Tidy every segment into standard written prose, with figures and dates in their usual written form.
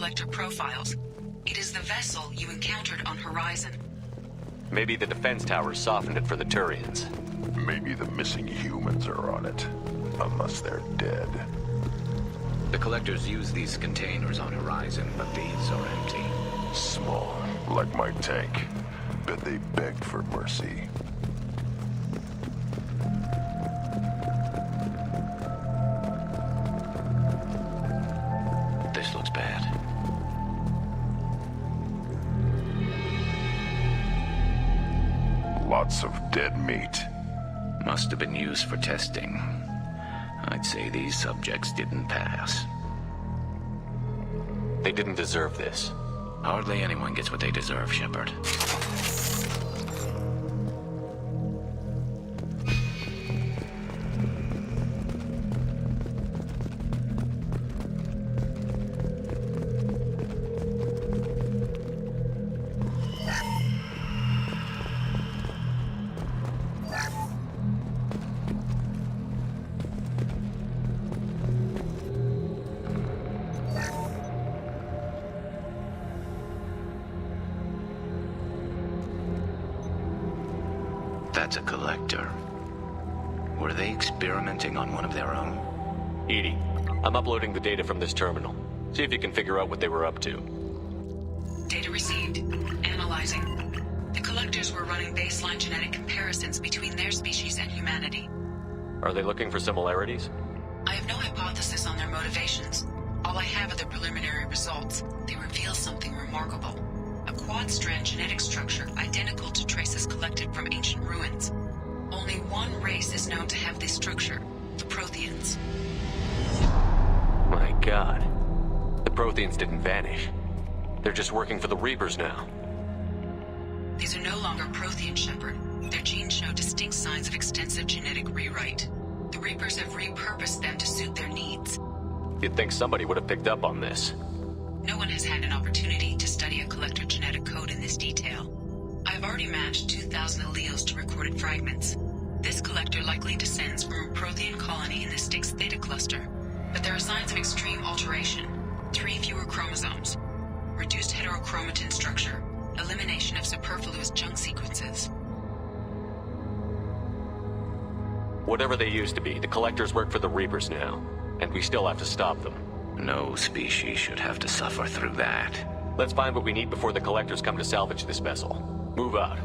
collector profiles. It is the vessel you encountered on Horizon. Maybe the defense towers softened it for the Turians. Maybe the missing humans are on it. Unless they're dead. The collectors use these containers on Horizon, but these are empty. Small, like my tank. Bet they begged for mercy. This looks bad. Lots of dead meat. Must have been used for testing. I'd say these subjects didn't pass. They didn't deserve this. Hardly anyone gets what they deserve, Shepard. That's a collector. Were they experimenting on one of their own? Edie, I'm uploading the data from this terminal. See if you can figure out what they were up to. Data received. Analyzing. The collectors were running baseline genetic comparisons between their species and humanity. Are they looking for similarities? I have no hypothesis on their motivations. All I have are the preliminary results. They reveal something remarkable. A quad-strand genetic structure identical to traces collected from ancient ruins. Only one race is known to have this structure, the Protheans. My God. The Protheans didn't vanish. They're just working for the Reapers now. These are no longer Prothean, Shepard. Their genes show distinct signs of extensive genetic rewrite. The Reapers have repurposed them to suit their needs. You'd think somebody would have picked up on this. No one has had an opportunity to study a collector genetic code in this detail. I have already matched 2,000 alleles to recorded fragments. This collector likely descends from a Prothean colony in the Styx Theta cluster, but there are signs of extreme alteration. 3 fewer chromosomes, reduced heterochromatin structure, elimination of superfluous junk sequences. Whatever they used to be, the collectors work for the Reapers now, and we still have to stop them. No species should have to suffer through that. Let's find what we need before the collectors come to salvage this vessel. Move out.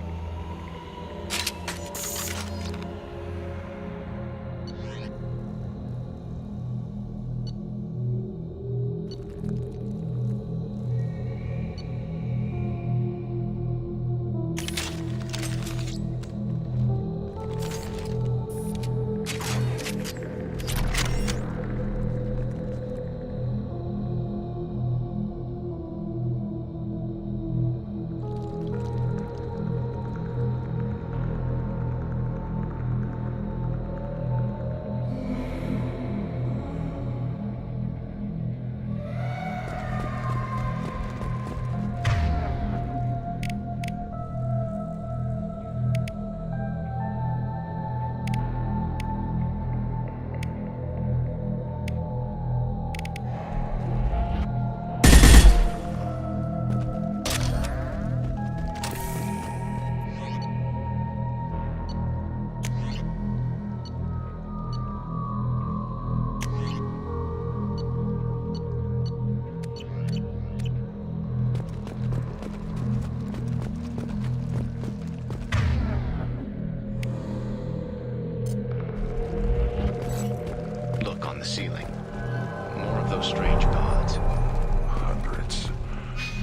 The ceiling. More of those strange pods. Hundreds.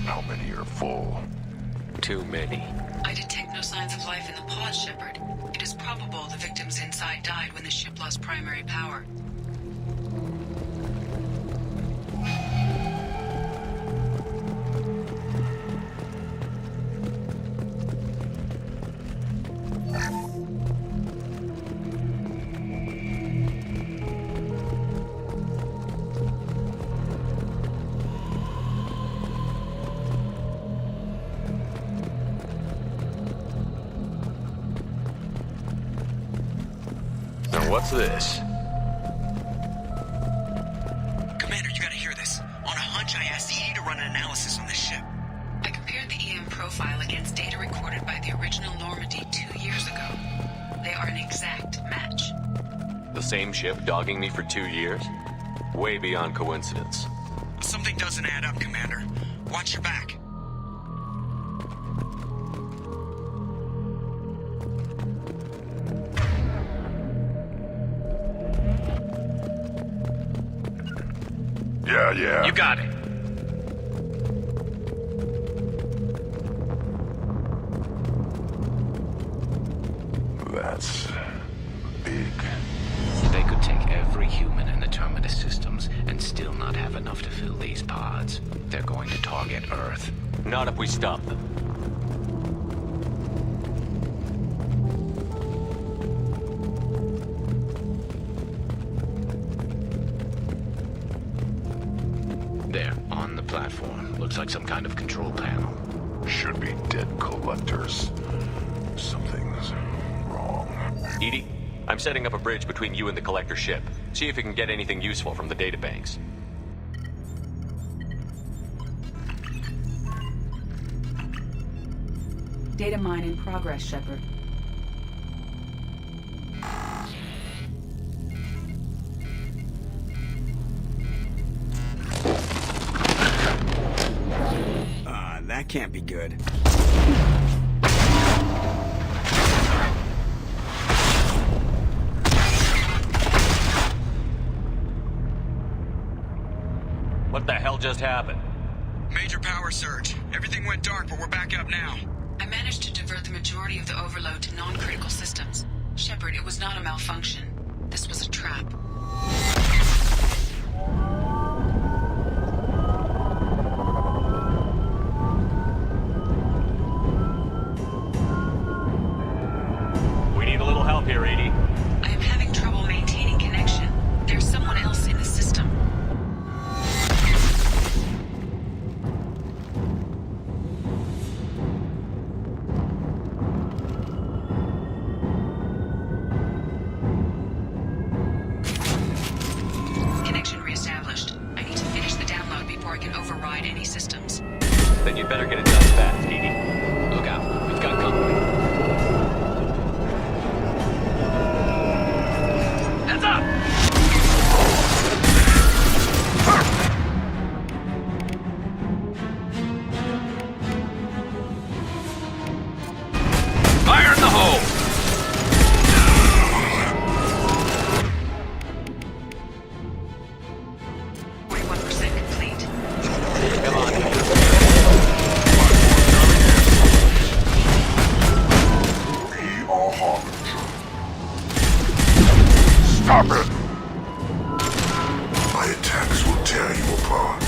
How many are full? Too many. I detect no signs of life in the pod, Shepard. It is probable the victims inside died when the ship lost primary power. What's this? Commander, you gotta hear this. On a hunch, I asked EDI to run an analysis on this ship. I compared the EM profile against data recorded by the original Normandy 2 years ago. They are an exact match. The same ship dogging me for 2 years? Way beyond coincidence. Something doesn't add up, Commander. Watch your back. Yeah. You got it. That's big. They could take every human in the Terminus systems and still not have enough to fill these pods. They're going to target Earth. Not if we stop them. There, on the platform. Looks like some kind of control panel. Should be dead collectors. Something's wrong. EDI, I'm setting up a bridge between you and the collector ship. See if you can get anything useful from the databanks. Data mine in progress, Shepard. That can't be good. What the hell just happened? Major power surge. Everything went dark, but we're back up now. I managed to divert the majority of the overload to non-critical systems. Shepard, it was not a malfunction. This was a trap. We need a little help here, EDI. I am having trouble maintaining connection. There's someone else in the system. Connection reestablished. I need to finish the download before I can override any systems. Then you'd better get it done fast, EDI. Look out. We've got company. Heads up! Fire in the hole! 41% complete. Come on. We are harbinger. Stop it! My attacks will tear you apart.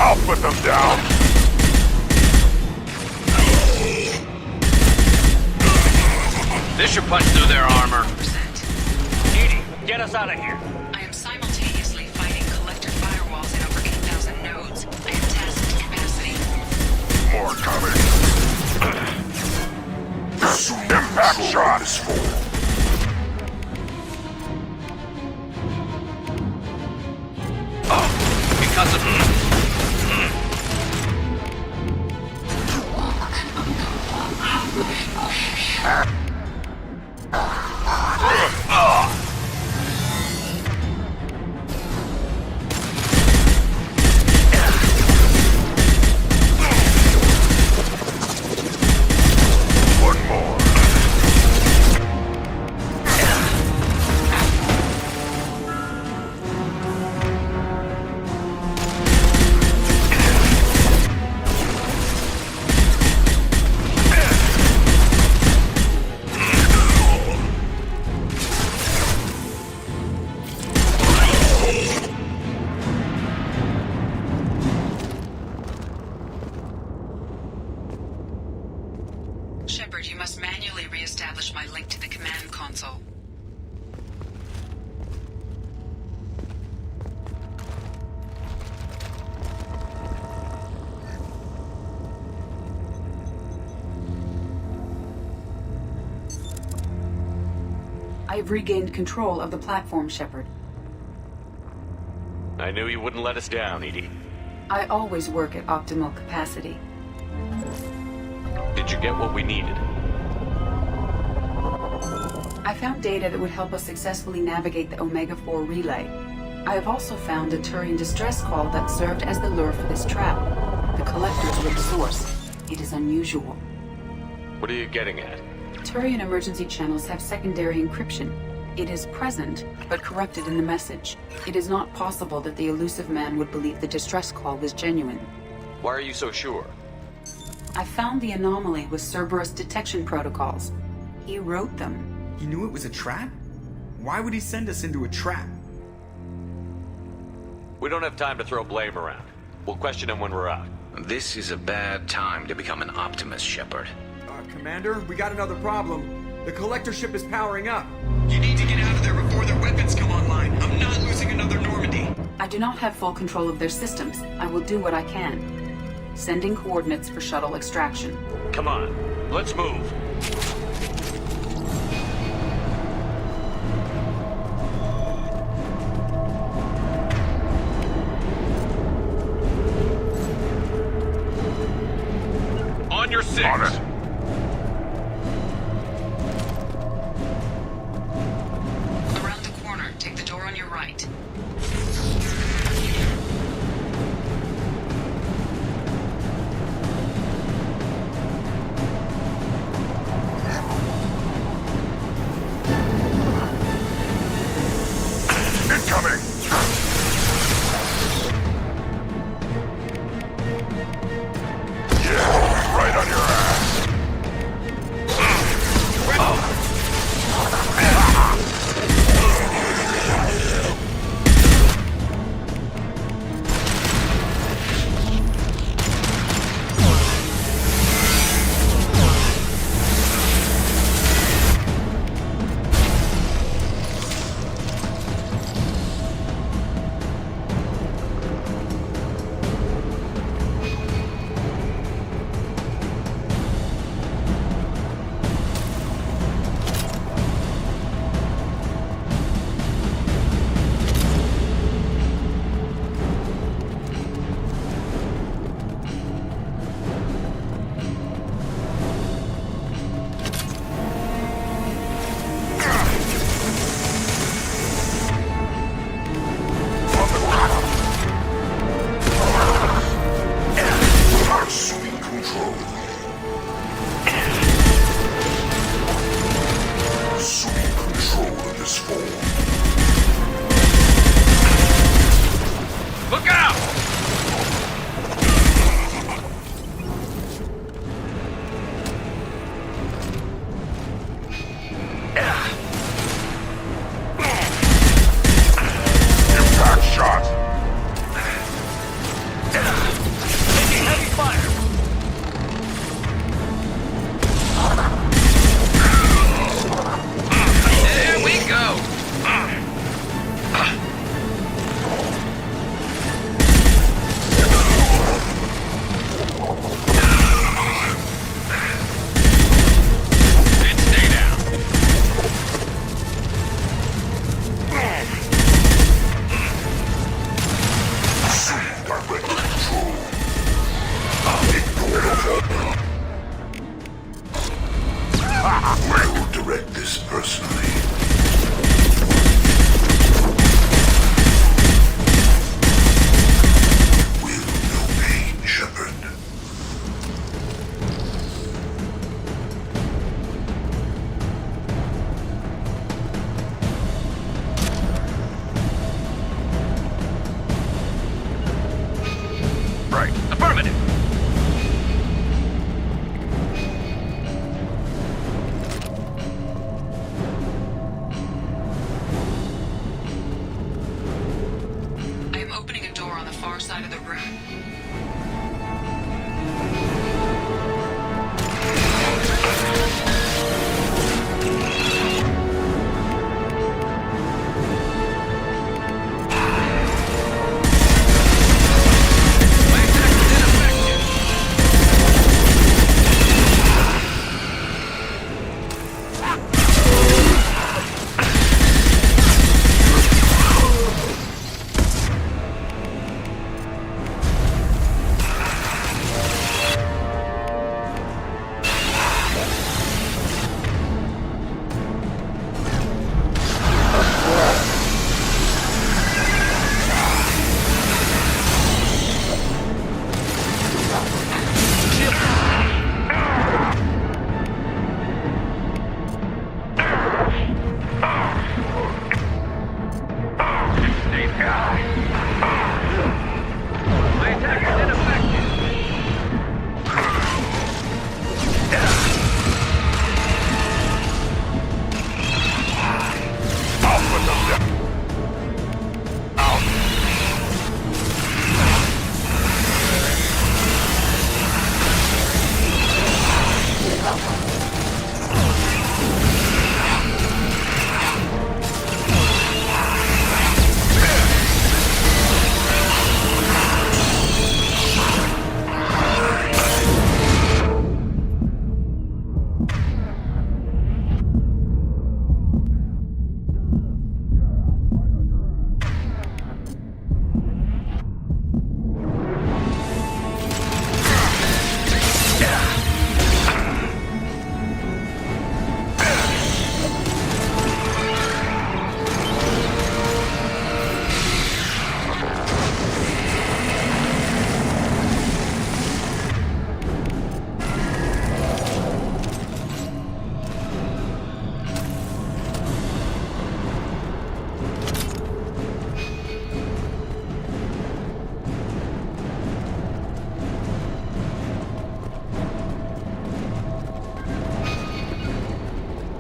I'll put them down. This should punch through their armor. EDI, get us out of here. I am simultaneously fighting collector firewalls in over 8,000 nodes. I am tasked to capacity. More coming. Impact shot is full. Because of... One more. Shepard, you must manually re-establish my link to the command console. I have regained control of the platform, Shepard. I knew you wouldn't let us down, Edie. I always work at optimal capacity. Did you get what we needed? I found data that would help us successfully navigate the Omega-4 relay. I have also found a Turian distress call that served as the lure for this trap. The collectors were the source. It is unusual. What are you getting at? Turian emergency channels have secondary encryption. It is present, but corrupted in the message. It is not possible that the elusive man would believe the distress call was genuine. Why are you so sure? I found the anomaly with Cerberus detection protocols. He wrote them. He knew it was a trap? Why would he send us into a trap? We don't have time to throw blame around. We'll question him when we're out. This is a bad time to become an optimist, Shepard. Commander, we got another problem. The collector ship is powering up. You need to get out of there before their weapons come online. I'm not losing another Normandy. I do not have full control of their systems. I will do what I can. Sending coordinates for shuttle extraction. Come on, let's move. On your six. On it. Around the corner, take the door on your right. Incoming! Yeah, right on your ass. Assuming control. Assuming control of this form. Look out! Impact shot. Taking heavy fire! There we go! And stay down. Assuming direct control. Ignore I will direct this personally. Will no pain, Shepard. Right. Affirmative.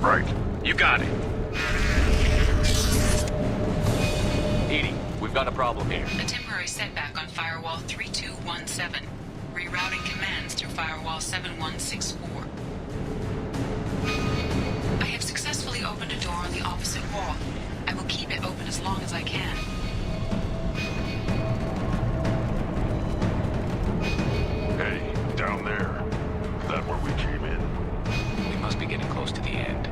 Right. You got it. Edie, we've got a problem here. A temporary setback on Firewall 3217. Rerouting commands through Firewall 7164. I have successfully opened a door on the opposite wall. I will keep it open as long as I can. Hey, down there. Is that where we came in? We must be getting close to the end.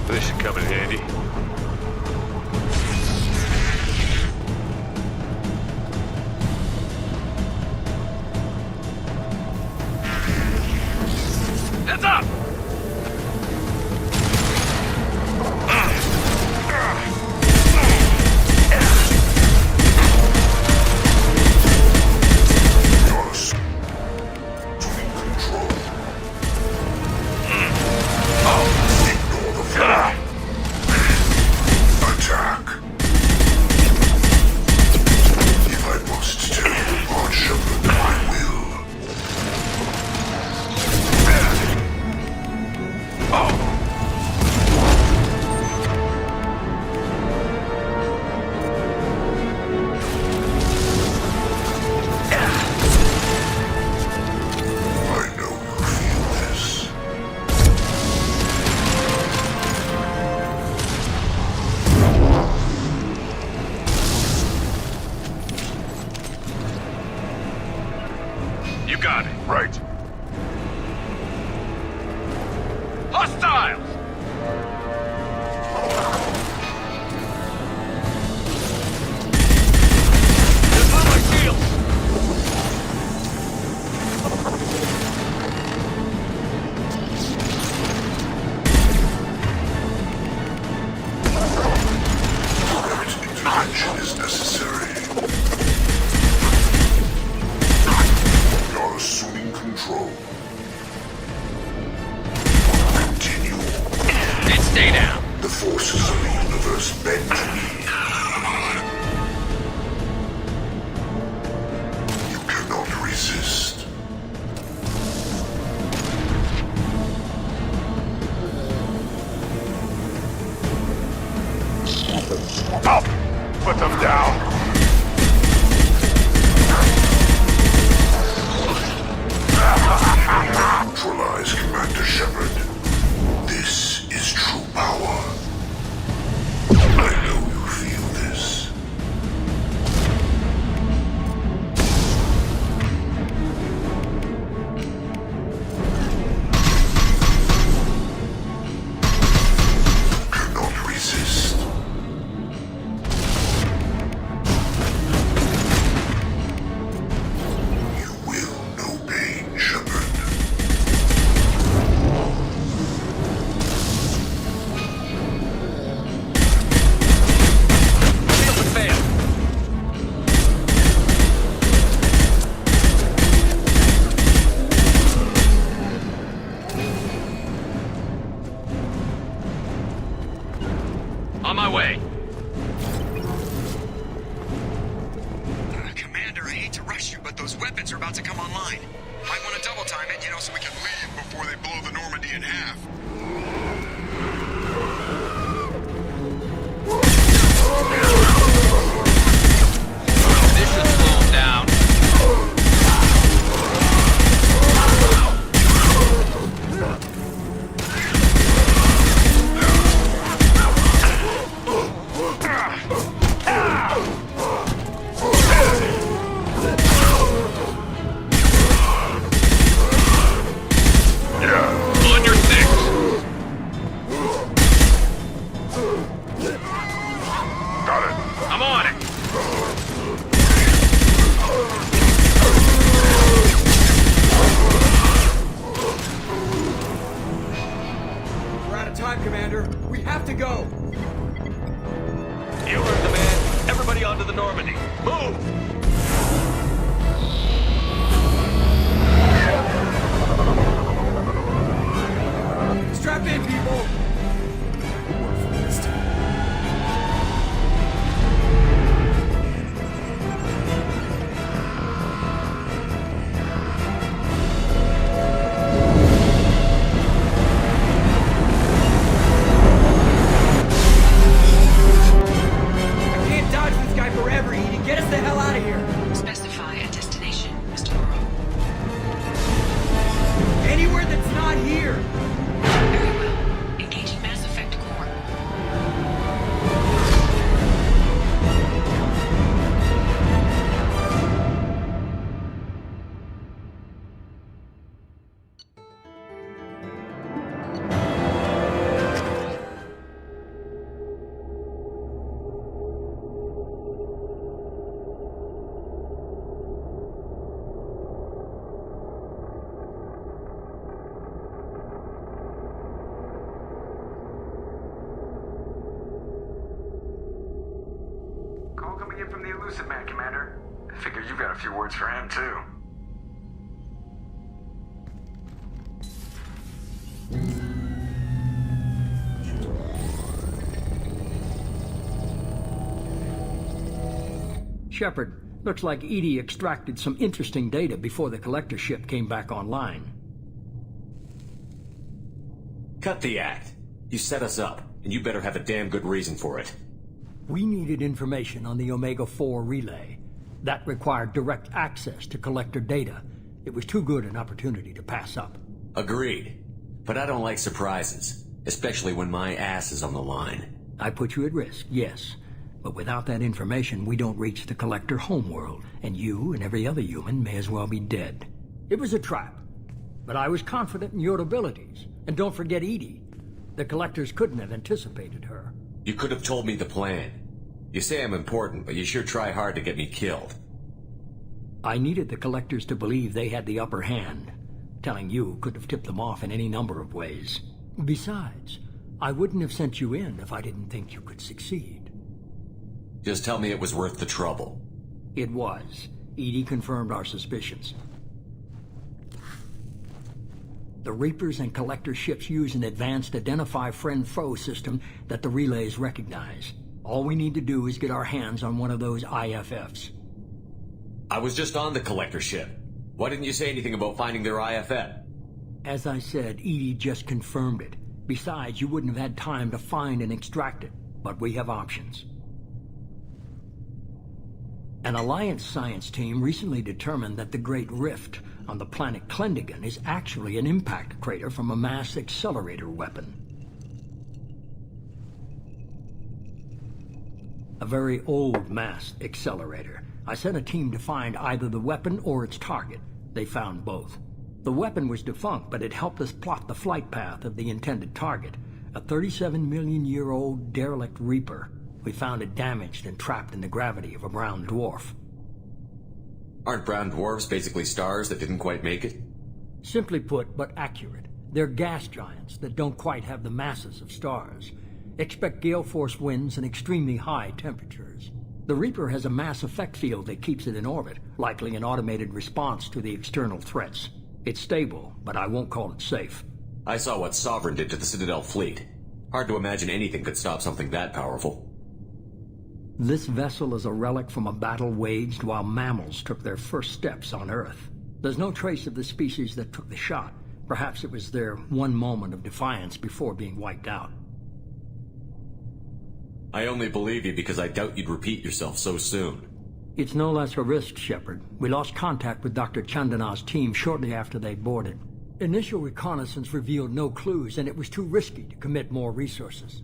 This should come in handy. Heads up! Yours. Taking control. Ignore the flag. Attack. If I must tear you apart, Shepard, I will. I know you feel this. You got it. Right. Hostiles! This is my shield! Direct intervention is necessary. You're assuming control. Continue. And stay down. The forces of the universe bend to me. You cannot resist. Up! Put them down! Neutralize Commander Shepard. This is true power. I know you feel this. Cannot resist. You will know pain, Shepard. Shield would fail. On my way. Commander, I hate to rush you, but those weapons are about to come online. Might want to double time it, so we can leave before they blow the Normandy in half. This should slow him down. On your six. Got it. a few words for him, too. Shepard, looks like EDI extracted some interesting data before the collector ship came back online. Cut the act. You set us up, and you better have a damn good reason for it. We needed information on the Omega-4 relay. That required direct access to collector data. It was too good an opportunity to pass up. Agreed. But I don't like surprises, especially when my ass is on the line. I put you at risk, yes. But without that information, we don't reach the collector homeworld, and you and every other human may as well be dead. It was a trap, but I was confident in your abilities. And don't forget EDI. The collectors couldn't have anticipated her. You could have told me the plan. You say I'm important, but you sure try hard to get me killed. I needed the collectors to believe they had the upper hand. Telling you could have tipped them off in any number of ways. Besides, I wouldn't have sent you in if I didn't think you could succeed. Just tell me it was worth the trouble. It was. EDI confirmed our suspicions. The Reapers and Collector ships use an advanced Identify Friend-Foe system that the relays recognize. All we need to do is get our hands on one of those IFFs. I was just on the Collector ship. Why didn't you say anything about finding their IFF? As I said, EDI just confirmed it. Besides, you wouldn't have had time to find and extract it. But we have options. An Alliance science team recently determined that the Great Rift on the planet Klendigan is actually an impact crater from a mass accelerator weapon. A very old mass accelerator. I sent a team to find either the weapon or its target. They found both. The weapon was defunct, but it helped us plot the flight path of the intended target, a 37-million-year-old derelict Reaper. We found it damaged and trapped in the gravity of a brown dwarf. Aren't brown dwarfs basically stars that didn't quite make it? Simply put, but accurate. They're gas giants that don't quite have the masses of stars. Expect gale force winds and extremely high temperatures. The Reaper has a mass effect field that keeps it in orbit, likely an automated response to the external threats. It's stable, but I won't call it safe. I saw what Sovereign did to the Citadel fleet. Hard to imagine anything could stop something that powerful. This vessel is a relic from a battle waged while mammals took their first steps on Earth. There's no trace of the species that took the shot. Perhaps it was their one moment of defiance before being wiped out. I only believe you because I doubt you'd repeat yourself so soon. It's no less a risk, Shepard. We lost contact with Dr. Chandana's team shortly after they boarded. Initial reconnaissance revealed no clues, and it was too risky to commit more resources.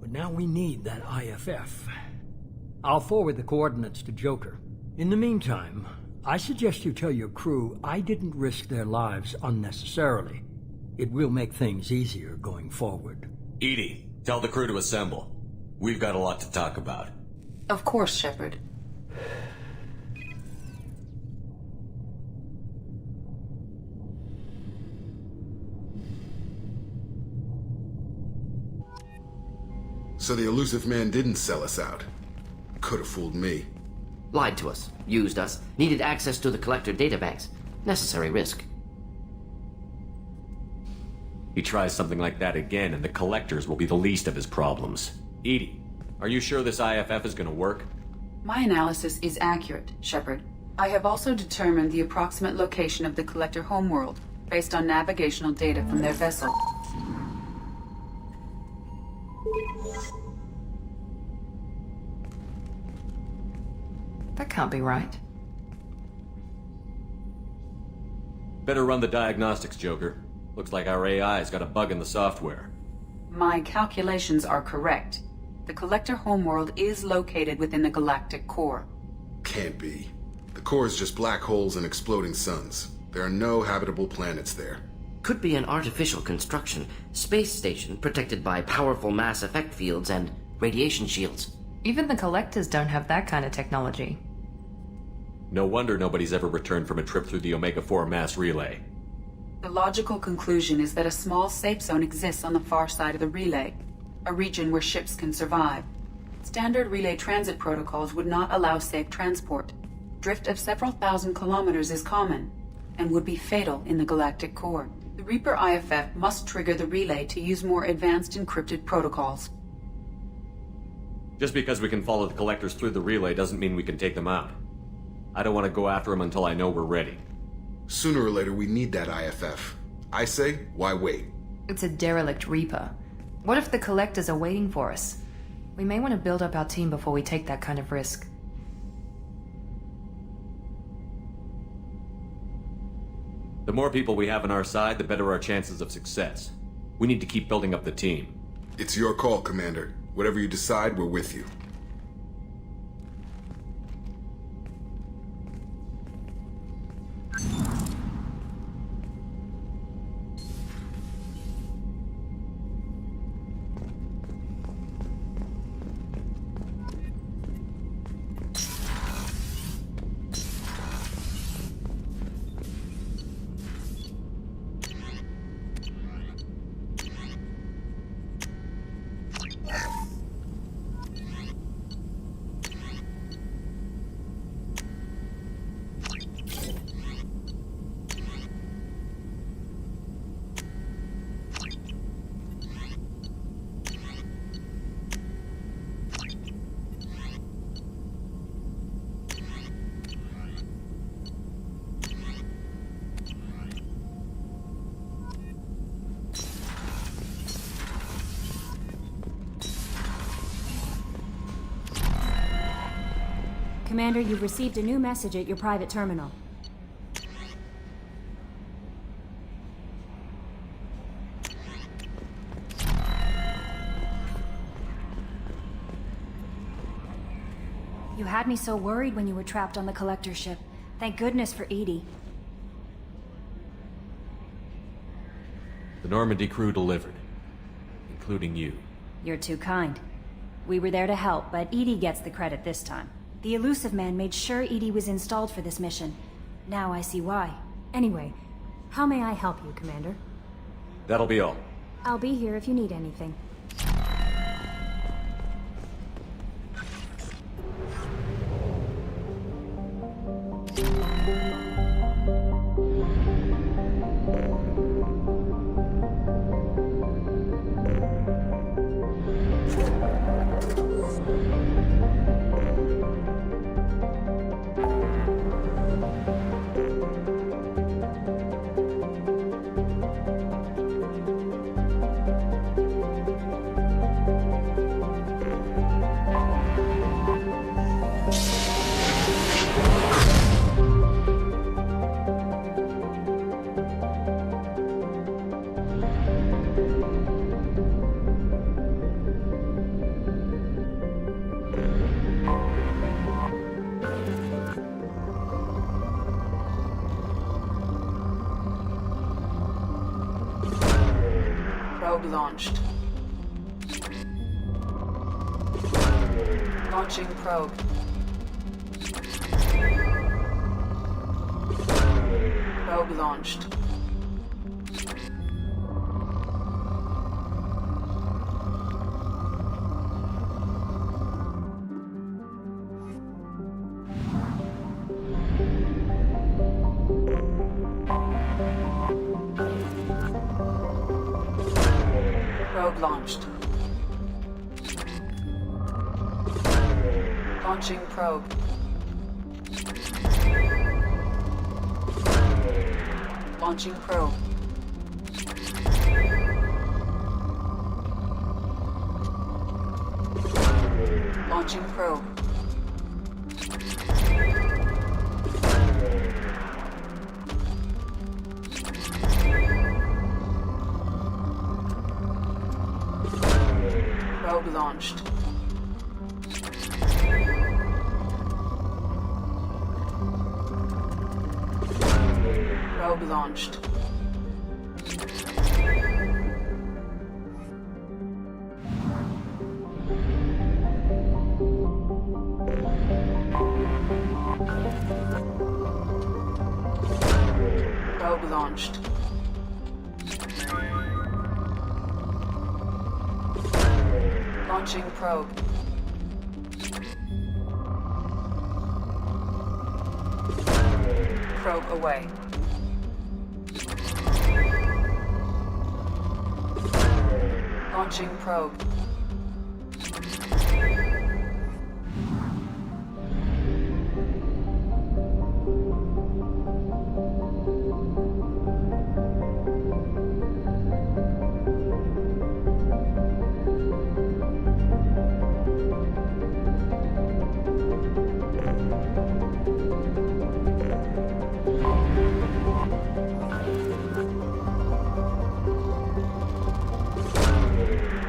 But now we need that IFF. I'll forward the coordinates to Joker. In the meantime, I suggest you tell your crew I didn't risk their lives unnecessarily. It will make things easier going forward. EDI, tell the crew to assemble. We've got a lot to talk about. Of course, Shepard. So the elusive man didn't sell us out. Could have fooled me. Lied to us, used us, needed access to the collector databanks. Necessary risk. He tries something like that again, and the collectors will be the least of his problems. EDI, are you sure this IFF is gonna work? My analysis is accurate, Shepard. I have also determined the approximate location of the collector homeworld, based on navigational data from their vessel. That can't be right. Better run the diagnostics, Joker. Looks like our AI's got a bug in the software. My calculations are correct. The collector homeworld is located within the galactic core. Can't be. The core is just black holes and exploding suns. There are no habitable planets there. Could be an artificial construction, space station protected by powerful mass effect fields and radiation shields. Even the collectors don't have that kind of technology. No wonder nobody's ever returned from a trip through the Omega-4 mass relay. The logical conclusion is that a small safe zone exists on the far side of the relay, a region where ships can survive. Standard relay transit protocols would not allow safe transport. Drift of several thousand kilometers is common, and would be fatal in the galactic core. The Reaper IFF must trigger the relay to use more advanced encrypted protocols. Just because we can follow the collectors through the relay doesn't mean we can take them out. I don't want to go after them until I know we're ready. Sooner or later, we need that IFF. I say, why wait? It's a derelict Reaper. What if the collectors are waiting for us? We may want to build up our team before we take that kind of risk. The more people we have on our side, the better our chances of success. We need to keep building up the team. It's your call, Commander. Whatever you decide, we're with you. Commander, you've received a new message at your private terminal. You had me so worried when you were trapped on the collector ship. Thank goodness for Edie. The Normandy crew delivered, including you. You're too kind. We were there to help, but Edie gets the credit this time. The Elusive Man made sure Edie was installed for this mission. Now I see why. Anyway, how may I help you, Commander? That'll be all. I'll be here if you need anything. Probe launched. Launching probe. Probe launched. Probe launched. Launching probe. Launching probe. Launching probe. Probe launched. Probe launched. Probe launched. Launching probe. probe away. Launching probe.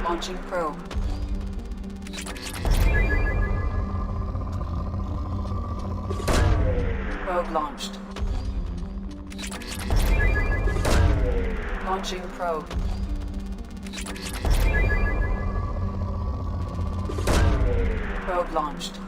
Launching probe. Probe launched. Launching probe. Probe launched.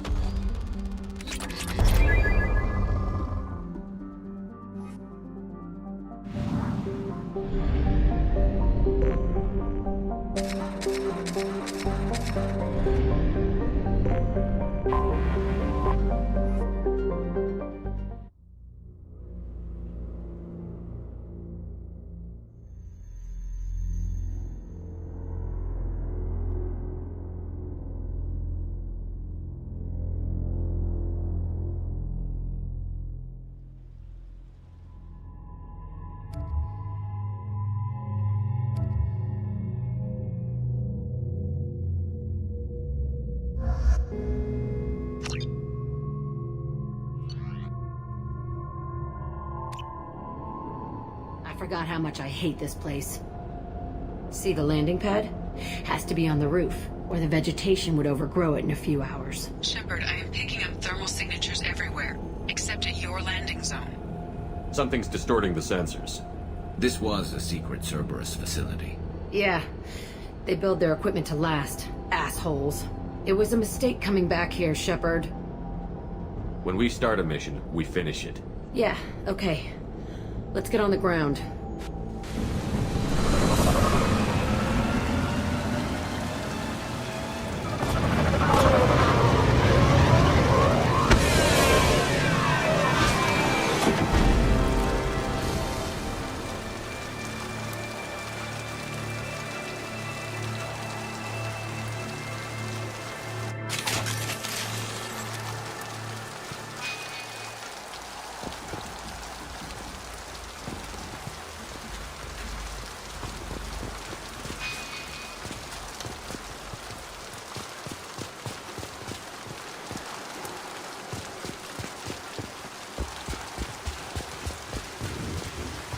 I forgot how much I hate this place. See the landing pad? Has to be on the roof, or the vegetation would overgrow it in a few hours. Shepard, I am picking up thermal signatures everywhere, except at your landing zone. Something's distorting the sensors. This was a secret Cerberus facility. Yeah, they build their equipment to last. Assholes. It was a mistake coming back here, Shepard. When we start a mission, we finish it. Yeah, okay. Let's get on the ground.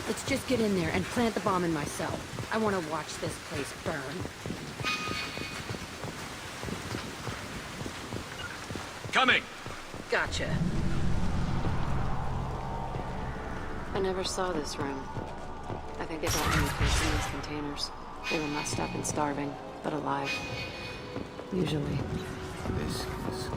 Let's just get in there and plant the bomb in myself. I want to watch this place burn. Coming! Gotcha. I never saw this room. I think they got nutrition in these containers. They were messed up and starving, but alive. Usually. This is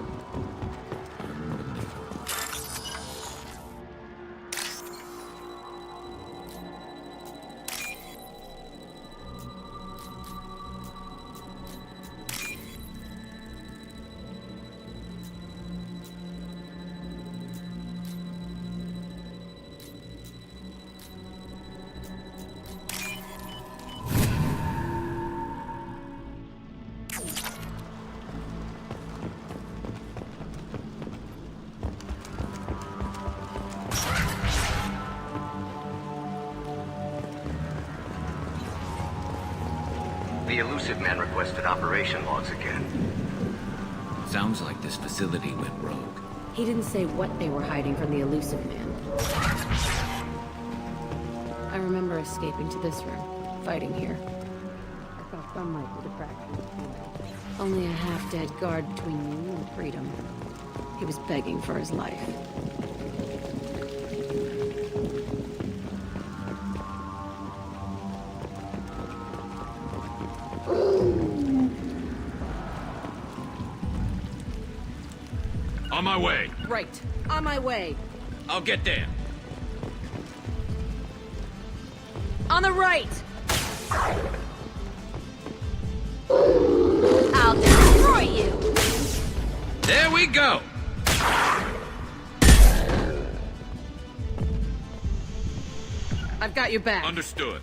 The elusive man requested operation logs again. Sounds like this facility went rogue. He didn't say what they were hiding from the elusive man. I remember escaping to this room, fighting here. I thought sunlight was a fraction. Only a half-dead guard between me and freedom. He was begging for his life. On my way. Right. On my way. I'll get there. On the right! I'll destroy you! There we go! I've got your back. Understood.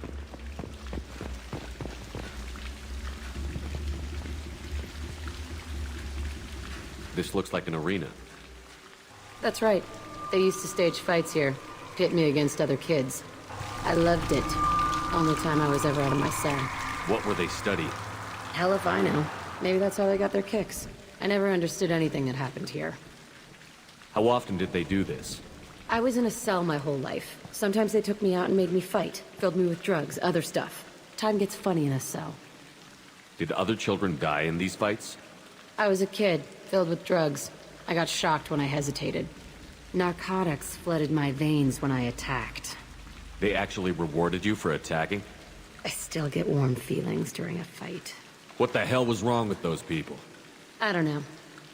This looks like an arena. That's right. They used to stage fights here, pit me against other kids. I loved it. Only time I was ever out of my cell. What were they studying? Hell if I know. Maybe that's how they got their kicks. I never understood anything that happened here. How often did they do this? I was in a cell my whole life. Sometimes they took me out and made me fight, filled me with drugs, other stuff. Time gets funny in a cell. Did other children die in these fights? I was a kid, filled with drugs. I got shocked when I hesitated. Narcotics flooded my veins when I attacked. They actually rewarded you for attacking? I still get warm feelings during a fight. What the hell was wrong with those people? I don't know.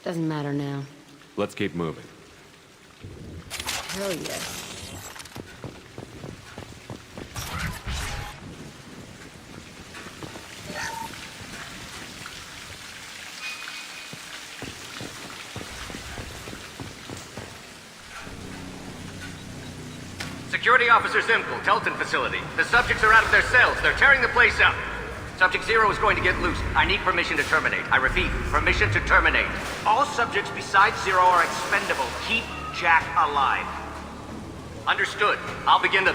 Doesn't matter now. Let's keep moving. Hell yes. Security Officer Zimkel, Telton facility. The subjects are out of their cells. They're tearing the place up. Subject Zero is going to get loose. I need permission to terminate. I repeat, permission to terminate. All subjects besides Zero are expendable. Keep Jack alive. Understood. I'll begin the...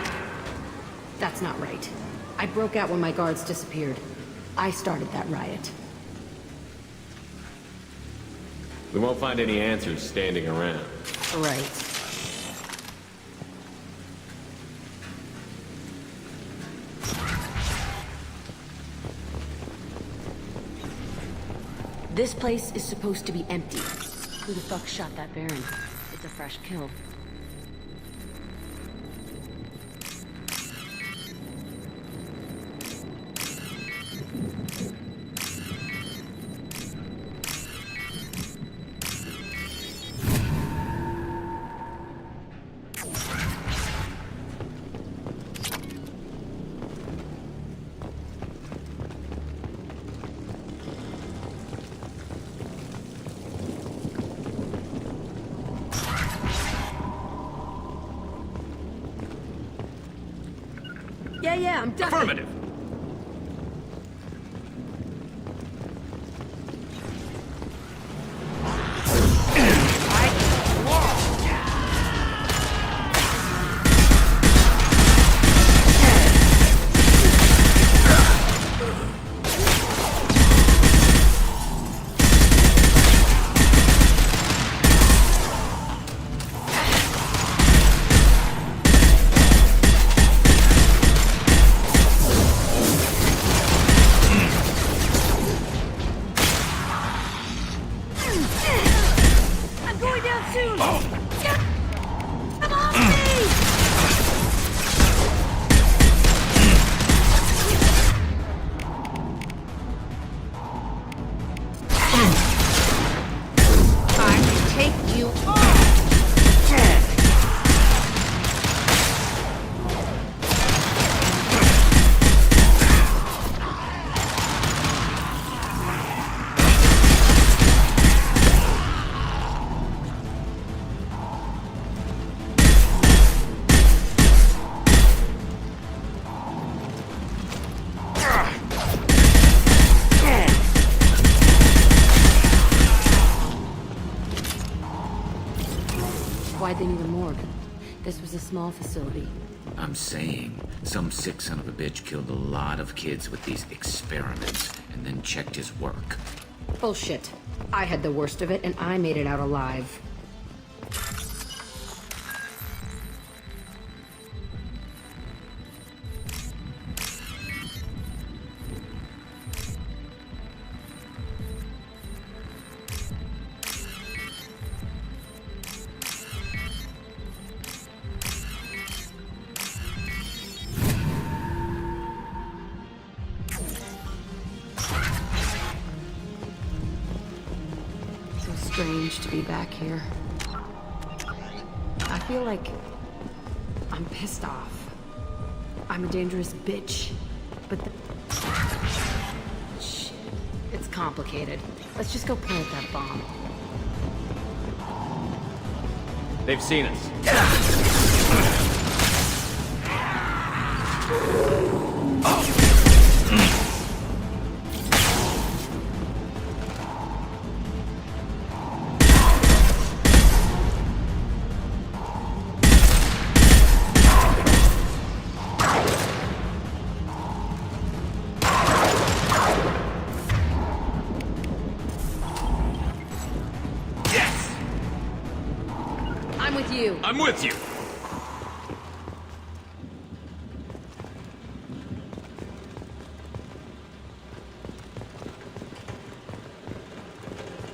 That's not right. I broke out when my guards disappeared. I started that riot. We won't find any answers standing around. Right. This place is supposed to be empty. Who the fuck shot that Baron? It's a fresh kill. Yeah, I'm done. Affirmative. Why'd they need a morgue? This was a small facility. I'm saying, some sick son of a bitch killed a lot of kids with these experiments, and then checked his work. Bullshit. I had the worst of it, and I made it out alive. Strange to be back here. I feel like I'm pissed off. I'm a dangerous bitch, but shit, it's complicated. Let's just go plant that bomb. They've seen us. I'm with you. I'm with you!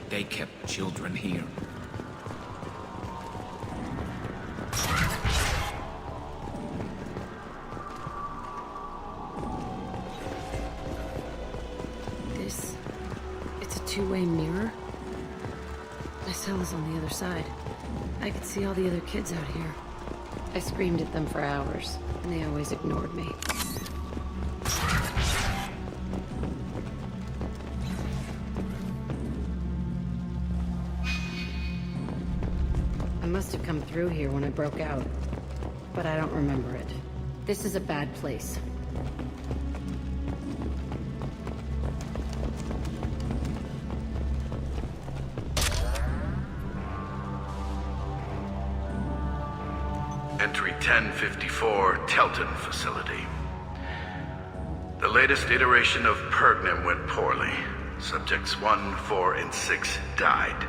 They kept children here. It's a two-way mirror? My cell is on the other side. I could see all the other kids out here. I screamed at them for hours, and they always ignored me. I must have come through here when I broke out, but I don't remember it. This is a bad place. Entry 1054, Telton Facility. The latest iteration of Pergnum went poorly. Subjects 1, 4, and 6 died.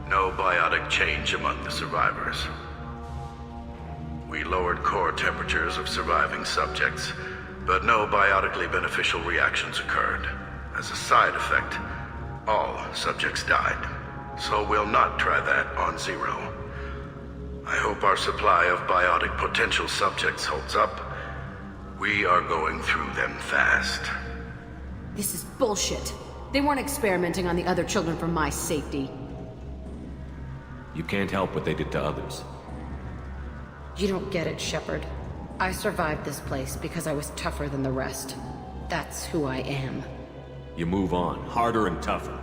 No biotic change among the survivors. We lowered core temperatures of surviving subjects, but no biotically beneficial reactions occurred. As a side effect, all subjects died. So we'll not try that on Zero. I hope our supply of biotic potential subjects holds up. We are going through them fast. This is bullshit. They weren't experimenting on the other children for my safety. You can't help what they did to others. You don't get it, Shepard. I survived this place because I was tougher than the rest. That's who I am. You move on, harder and tougher.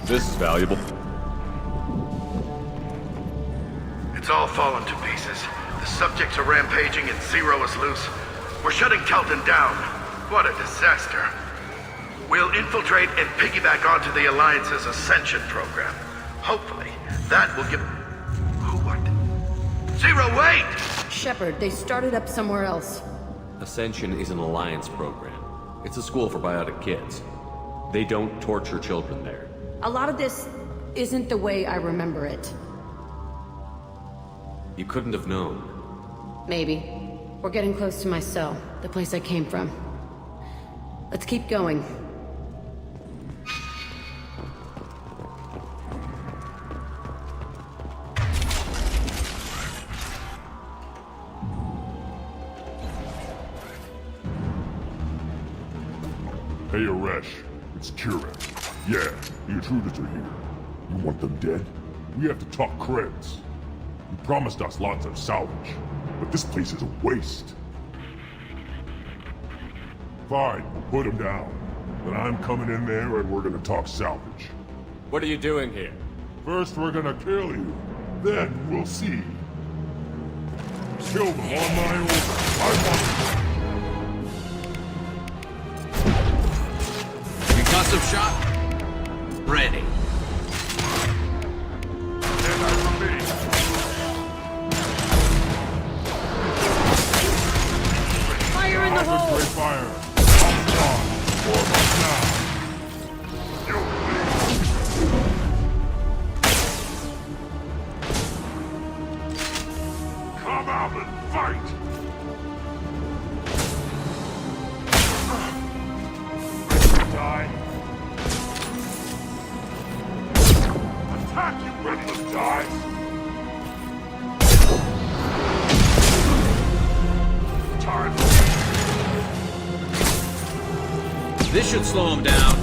This is valuable. It's all fallen to pieces. The subjects are rampaging and Zero is loose. We're shutting Telton down. What a disaster. We'll infiltrate and piggyback onto the Alliance's Ascension program. Hopefully, that will give... Who, what? Zero, wait! Shepard, they started up somewhere else. Ascension is an Alliance program. It's a school for biotic kids. They don't torture children there. A lot of this isn't the way I remember it. You couldn't have known. Maybe. We're getting close to my cell, the place I came from. Let's keep going. Hey, Aresh. It's Kira. Yeah, the intruders are here. You want them dead? We have to talk creds. You promised us lots of salvage, but this place is a waste. Fine, put them down. But I'm coming in there and we're gonna talk salvage. What are you doing here? First we're gonna kill you, then we'll see. Kill them on my order. Concussive shot? Ready. Stand out for me. Fire in the hole! Concentrate fire. On. Warm up now. Come out and fight! Die. Attack, you reckless die! This should slow him down.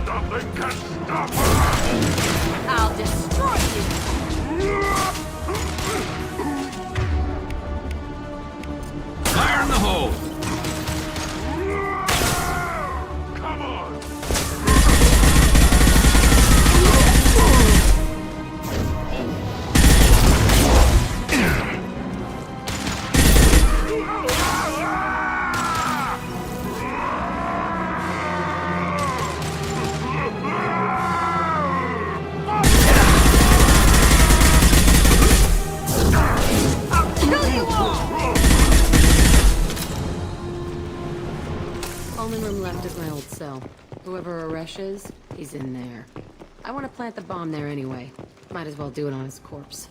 Nothing can stop her! I'll destroy you! Fire in the hole! Come on! I'll kill you all! Only room left is my old cell. Whoever Aresh is, he's in there. I want to plant the bomb there anyway. Might as well do it on his corpse.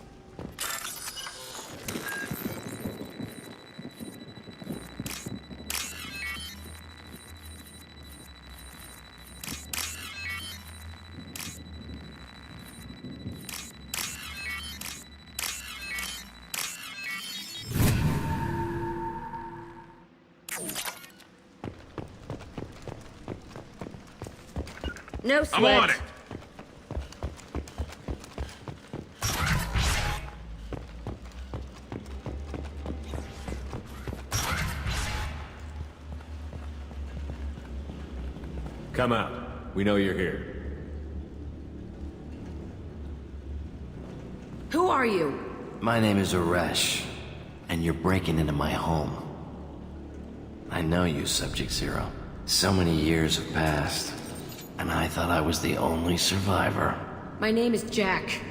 No sweat. I'm on it! Come out. We know you're here. Who are you? My name is Aresh, and you're breaking into my home. I know you, Subject Zero. So many years have passed, and I thought I was the only survivor. My name is Jack.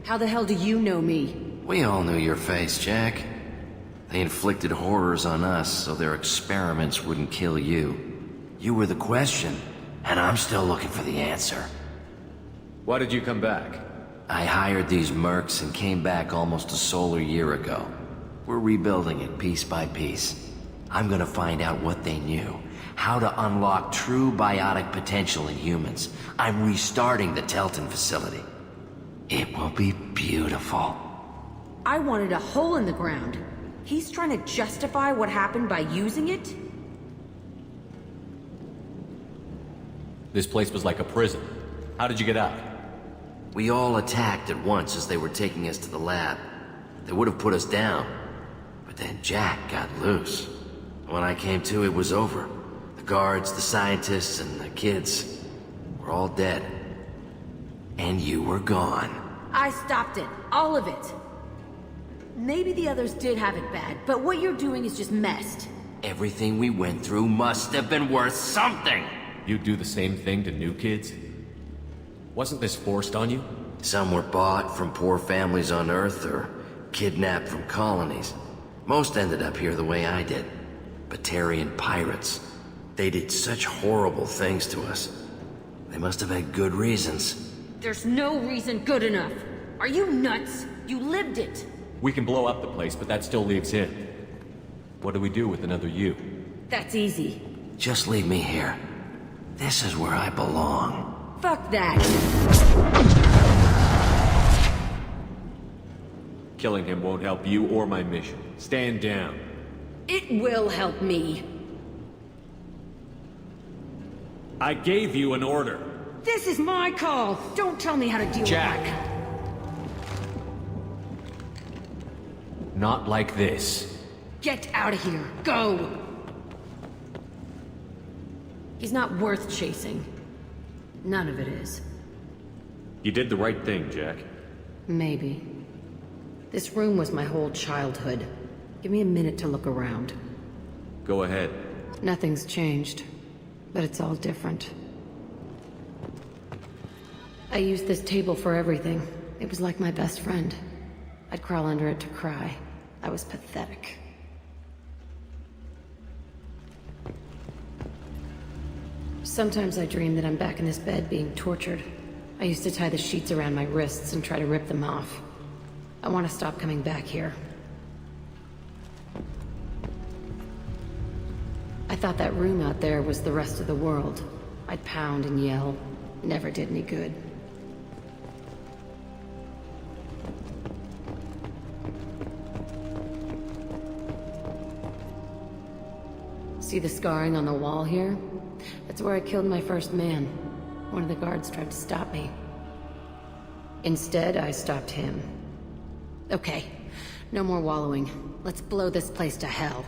How the hell do you know me? We all knew your face, Jack. They inflicted horrors on us so their experiments wouldn't kill you. You were the question, and I'm still looking for the answer. Why did you come back? I hired these mercs and came back almost a solar year ago. We're rebuilding it piece by piece. I'm gonna find out what they knew, how to unlock true biotic potential in humans. I'm restarting the Telton facility. It will be beautiful. I wanted a hole in the ground. He's trying to justify what happened by using it? This place was like a prison. How did you get out? We all attacked at once as they were taking us to the lab. They would have put us down. But then Jack got loose. When I came to, it was over. The guards, the scientists, and the kids were all dead. And you were gone. I stopped it. All of it. Maybe the others did have it bad, but what you're doing is just messed. Everything we went through must have been worth something! You'd do the same thing to new kids? Wasn't this forced on you? Some were bought from poor families on Earth or kidnapped from colonies. Most ended up here the way I did. Batarian pirates. They did such horrible things to us. They must have had good reasons. There's no reason good enough. Are you nuts? You lived it. We can blow up the place, but that still leaves him. What do we do with another you? That's easy. Just leave me here. This is where I belong. Fuck that. Killing him won't help you or my mission. Stand down. It will help me. I gave you an order. This is my call. Don't tell me how to deal with Jack. it. Not like this. Get out of here. Go. He's not worth chasing. None of it is. You did the right thing, Jack. Maybe. This room was my whole childhood. Give me a minute to look around. Go ahead. Nothing's changed, but it's all different. I used this table for everything. It was like my best friend. I'd crawl under it to cry. I was pathetic. Sometimes I dream that I'm back in this bed being tortured. I used to tie the sheets around my wrists and try to rip them off. I want to stop coming back here. I thought that room out there was the rest of the world. I'd pound and yell. Never did any good. See the scarring on the wall here? That's where I killed my first man. One of the guards tried to stop me. Instead, I stopped him. Okay, no more wallowing. Let's blow this place to hell.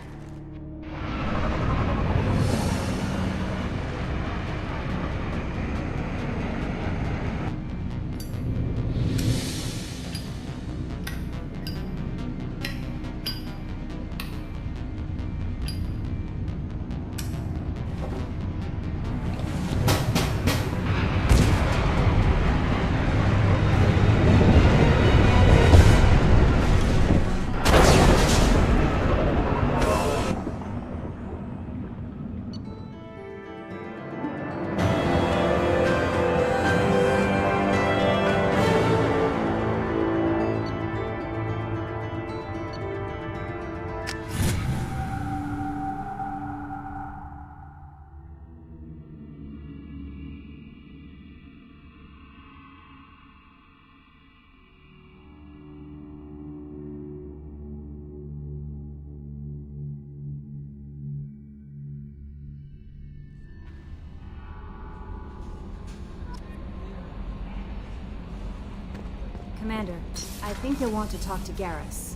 Commander, I think you'll want to talk to Garrus.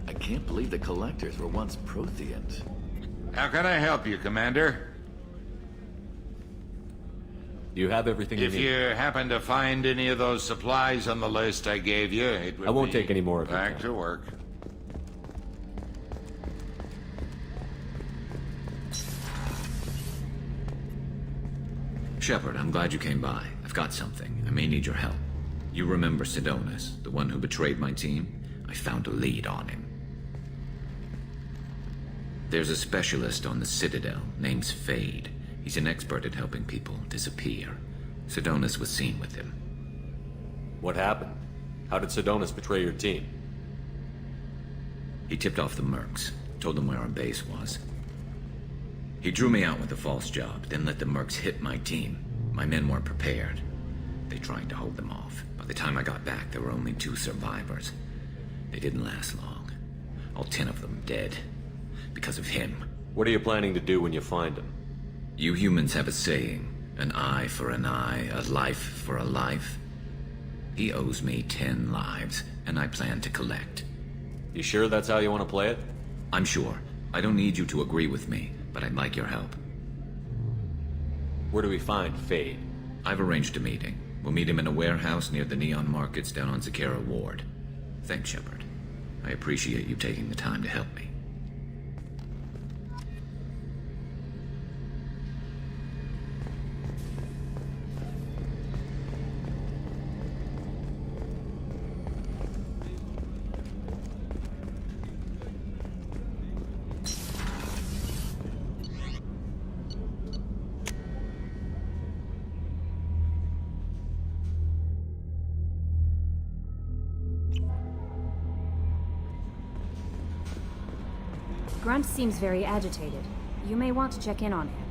I can't believe the Collectors were once Protheans. How can I help you, Commander? You have everything you If need. you happen to find any of those supplies on the list I gave you, it would I won't be take any more of your back time. to work. Shepard, I'm glad you came by. I've got something. I may need your help. You remember Sidonus, the one who betrayed my team? I found a lead on him. There's a specialist on the Citadel, name's Fade. He's an expert at helping people disappear. Sidonus was seen with him. What happened? How did Sidonus betray your team? He tipped off the mercs, told them where our base was. He drew me out with a false job, then let the mercs hit my team. My men weren't prepared. They tried to hold them off. By the time I got back, there were only 2 survivors. They didn't last long. All 10 of them dead. Because of him. What are you planning to do when you find him? You humans have a saying, an eye for an eye, a life for a life. He owes me 10 lives, and I plan to collect. You sure that's how you want to play it? I'm sure. I don't need you to agree with me, but I'd like your help. Where do we find Fade? I've arranged a meeting. We'll meet him in a warehouse near the Neon Markets down on Zakera Ward. Thanks, Shepard. I appreciate you taking the time to help me. Grunt seems very agitated. You may want to check in on him.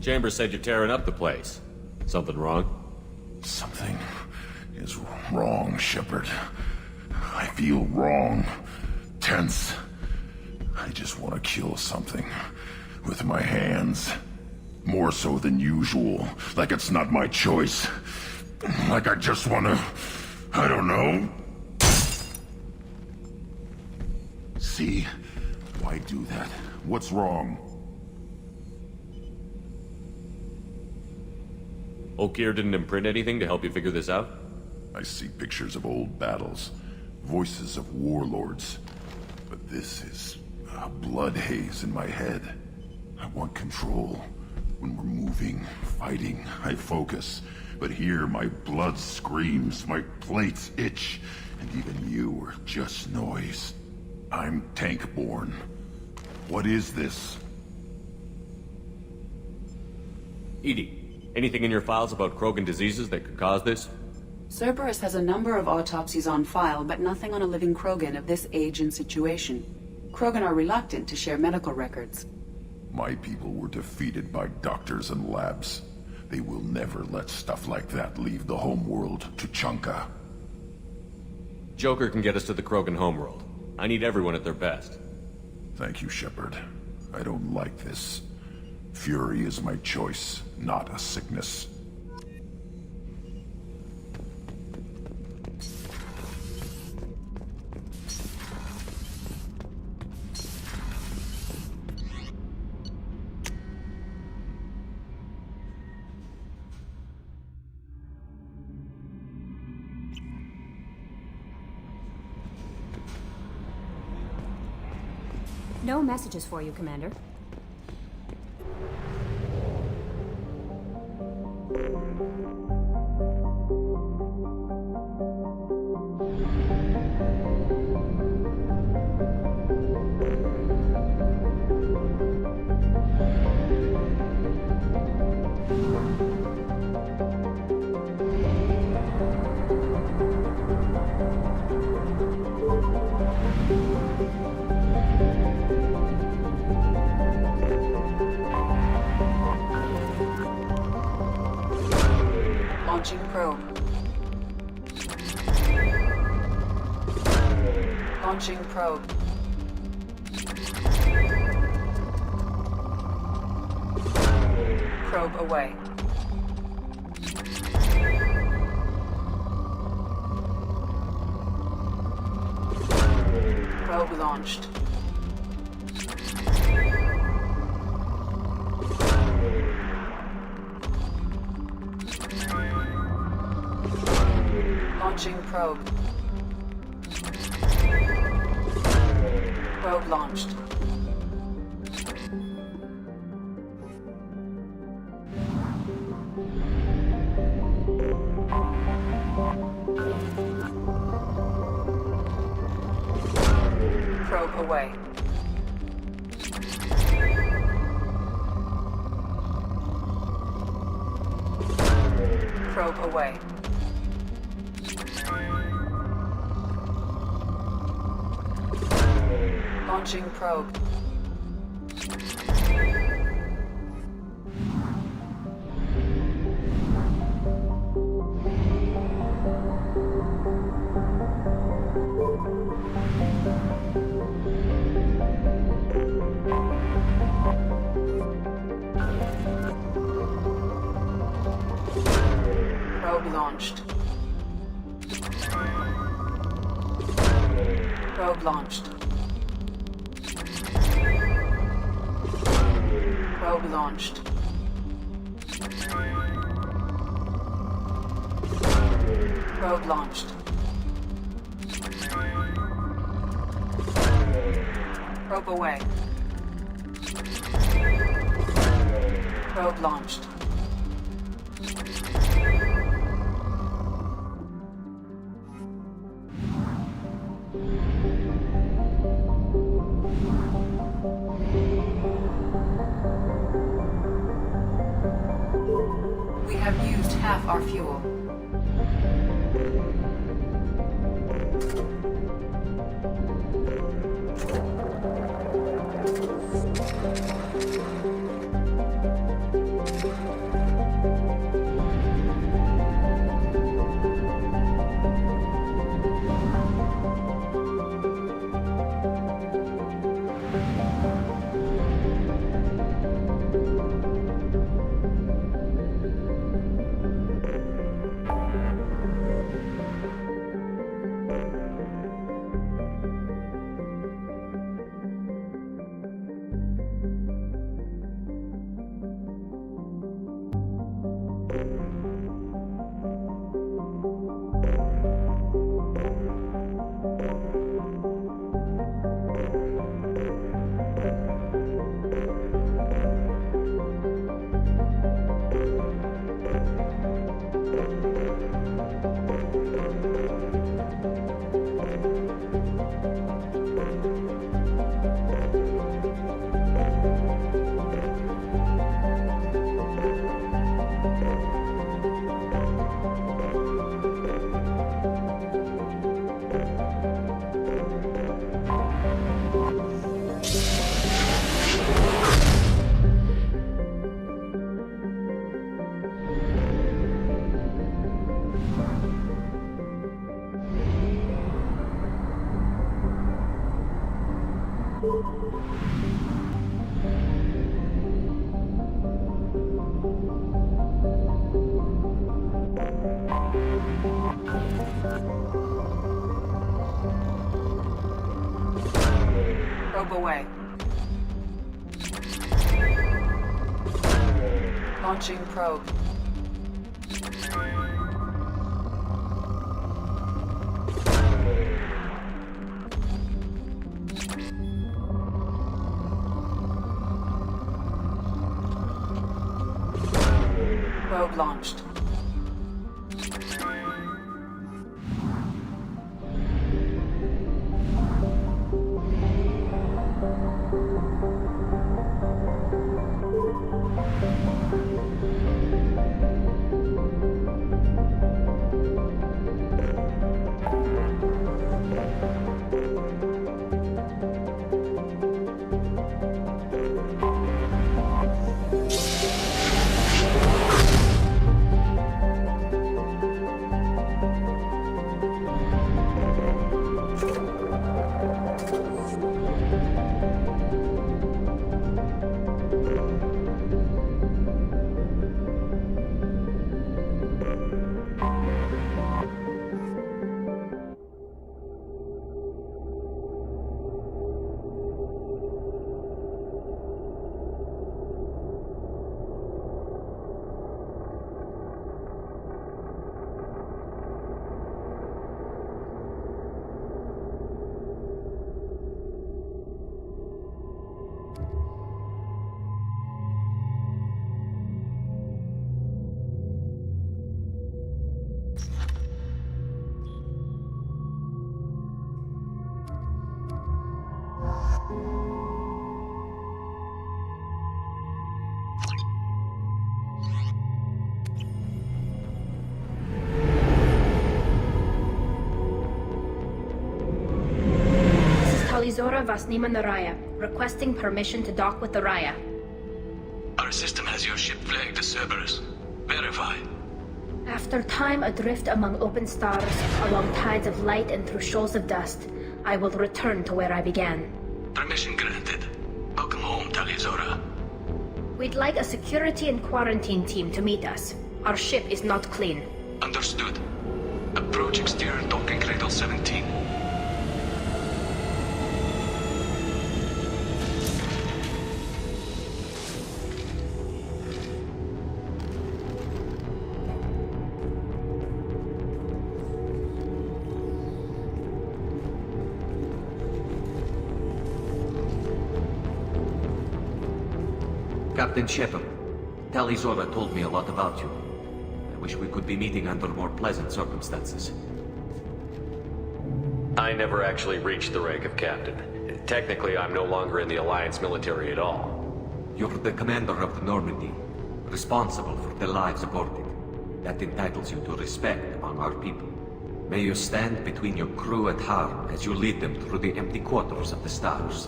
Chambers said you're tearing up the place. Something wrong? Something is wrong, Shepard. I feel wrong. Tense. I just want to kill something. With my hands. More so than usual. Like it's not my choice. Like I just want to... I don't know. See? Why do that? What's wrong? Oakir didn't imprint anything to help you figure this out? I see pictures of old battles, voices of warlords. But this is a blood haze in my head. I want control. When we're moving, fighting, I focus. But here my blood screams, my plates itch, and even you are just noise. I'm tank-born. What is this? EDI. Anything in your files about Krogan diseases that could cause this? Cerberus has a number of autopsies on file, but nothing on a living Krogan of this age and situation. Krogan are reluctant to share medical records. My people were defeated by doctors and labs. They will never let stuff like that leave the homeworld to Chunka. Joker can get us to the Krogan homeworld. I need everyone at their best. Thank you, Shepard. I don't like this. Fury is my choice, not a sickness. No messages for you, Commander. Launching probe. Launching probe. Probe away. Probe launched. Launching probe. Probe launched. Probe away. Probe away. Launching probe. Probe launched. Probe launched. Probe launched. Probe launched. Probe away. Probe launched. We have used half our fuel. Probe away. Launching probe. Probe launched. Talizora Vasnima Naraya, requesting permission to dock with the Raya. Our system has your ship flagged as Cerberus. Verify. After time adrift among open stars, along tides of light and through shoals of dust, I will return to where I began. Permission granted. Welcome home, Talizora. We'd like a security and quarantine team to meet us. Our ship is not clean. Understood. Approach exterior docking cradle 17. Captain Shepard. Tali Zora told me a lot about you. I wish we could be meeting under more pleasant circumstances. I never actually reached the rank of captain. Technically, I'm no longer in the Alliance military at all. You're the commander of the Normandy, responsible for the lives aboard it. That entitles you to respect among our people. May you stand between your crew and harm as you lead them through the empty quarters of the stars.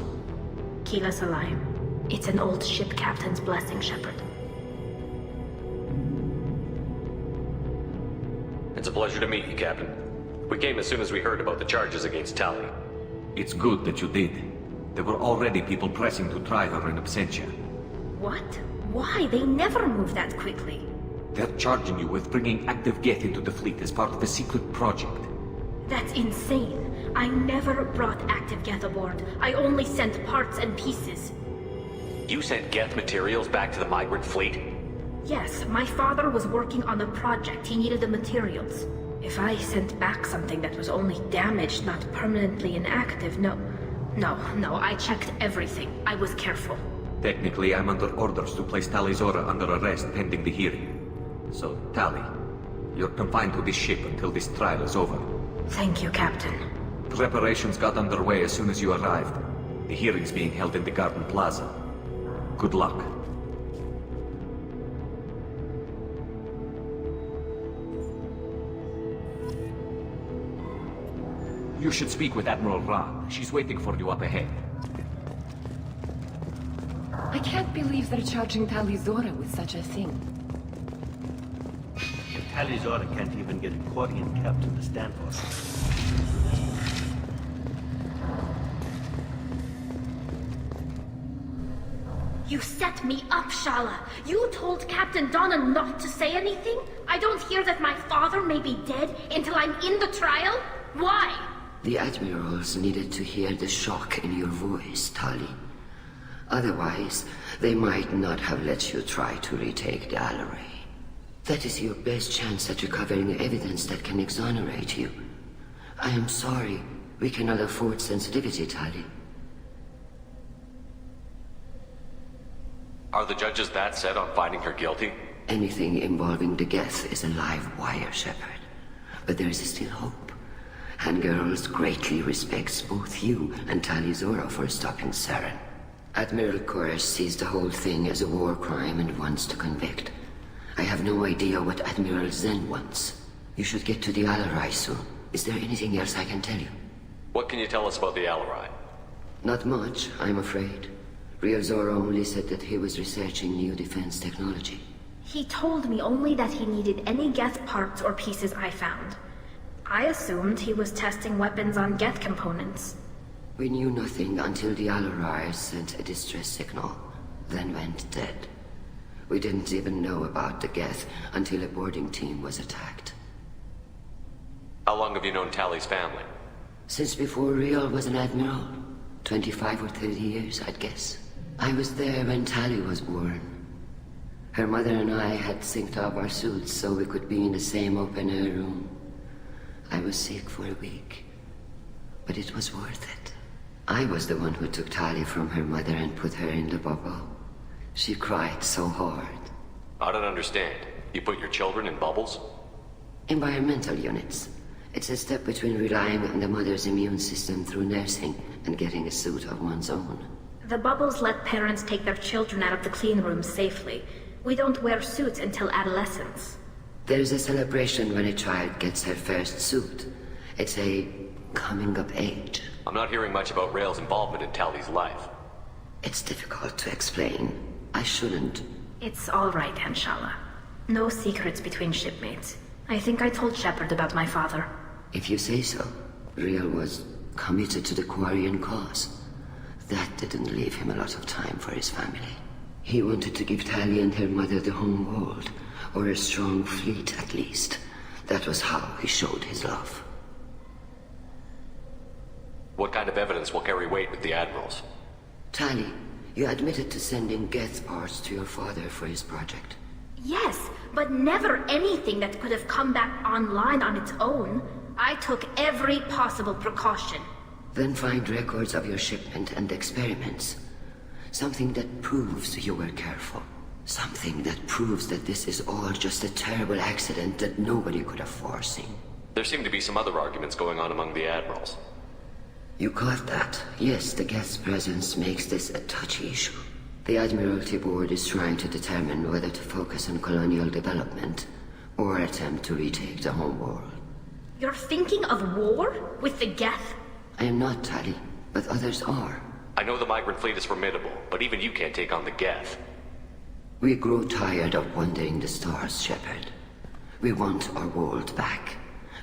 Kila Salayim. It's an old ship captain's blessing, Shepard. It's a pleasure to meet you, Captain. We came as soon as we heard about the charges against Tali. It's good that you did. There were already people pressing to try her in absentia. What? Why? They never move that quickly. They're charging you with bringing active Geth into the fleet as part of a secret project. That's insane. I never brought active Geth aboard. I only sent parts and pieces. You sent Geth materials back to the migrant fleet? Yes, my father was working on a project. He needed the materials. If I sent back something that was only damaged, not permanently inactive, no, I checked everything. I was careful. Technically, I'm under orders to place Tali Zora under arrest pending the hearing. So, Tali, you're confined to this ship until this trial is over. Thank you, Captain. Preparations got underway as soon as you arrived. The hearing's being held in the Garden Plaza. Good luck. You should speak with Admiral Ra. She's waiting for you up ahead. I can't believe they're charging Tali Zora with such a thing. If Tali Zora can't even get a Quarian captain to stand for her. You set me up, Shala. You told Captain Donna not to say anything? I don't hear that my father may be dead until I'm in the trial? Why? The admirals needed to hear the shock in your voice, Tali. Otherwise, they might not have let you try to retake the Alleray. That is your best chance at recovering evidence that can exonerate you. I am sorry. We cannot afford sensitivity, Tali. Are the judges that set on finding her guilty? Anything involving the Geth is a live wire, Shepard. But there is still hope. Handgirls greatly respects both you and Tali Zora for stopping Saren. Admiral Koresh sees the whole thing as a war crime and wants to convict. I have no idea what Admiral Zen wants. You should get to the Alleray soon. Is there anything else I can tell you? What can you tell us about the Alleray? Not much, I'm afraid. Real Zora only said that he was researching new defense technology. He told me only that he needed any Geth parts or pieces I found. I assumed he was testing weapons on Geth components. We knew nothing until the Alleray sent a distress signal, then went dead. We didn't even know about the Geth until a boarding team was attacked. How long have you known Tali's family? Since before Real was an admiral. 25 or 30 years, I'd guess. I was there when Tali was born. Her mother and I had synced up our suits so we could be in the same open-air room. I was sick for a week, but it was worth it. I was the one who took Tali from her mother and put her in the bubble. She cried so hard. I don't understand. You put your children in bubbles? Environmental units. It's a step between relying on the mother's immune system through nursing and getting a suit of one's own. The bubbles let parents take their children out of the clean rooms safely. We don't wear suits until adolescence. There's a celebration when a child gets her first suit. It's a coming of age. I'm not hearing much about Rael's involvement in Tali's life. It's difficult to explain. I shouldn't. It's all right, Hanshala. No secrets between shipmates. I think I told Shepard about my father. If you say so. Real was committed to the Quarian cause. That didn't leave him a lot of time for his family. He wanted to give Tali and her mother the home world, or a strong fleet at least. That was how he showed his love. What kind of evidence will carry weight with the admirals? Tali, you admitted to sending Geth parts to your father for his project. Yes, but never anything that could have come back online on its own. I took every possible precaution. Then find records of your shipment and experiments. Something that proves you were careful. Something that proves that this is all just a terrible accident that nobody could have foreseen. There seem to be some other arguments going on among the admirals. You caught that? Yes, the guest's presence makes this a touchy issue. The Admiralty Board is trying to determine whether to focus on colonial development or attempt to retake the home world. You're thinking of war? With the Geth? I am not, Tali, but others are. I know the migrant fleet is formidable, but even you can't take on the Geth. We grow tired of wandering the stars, Shepard. We want our world back.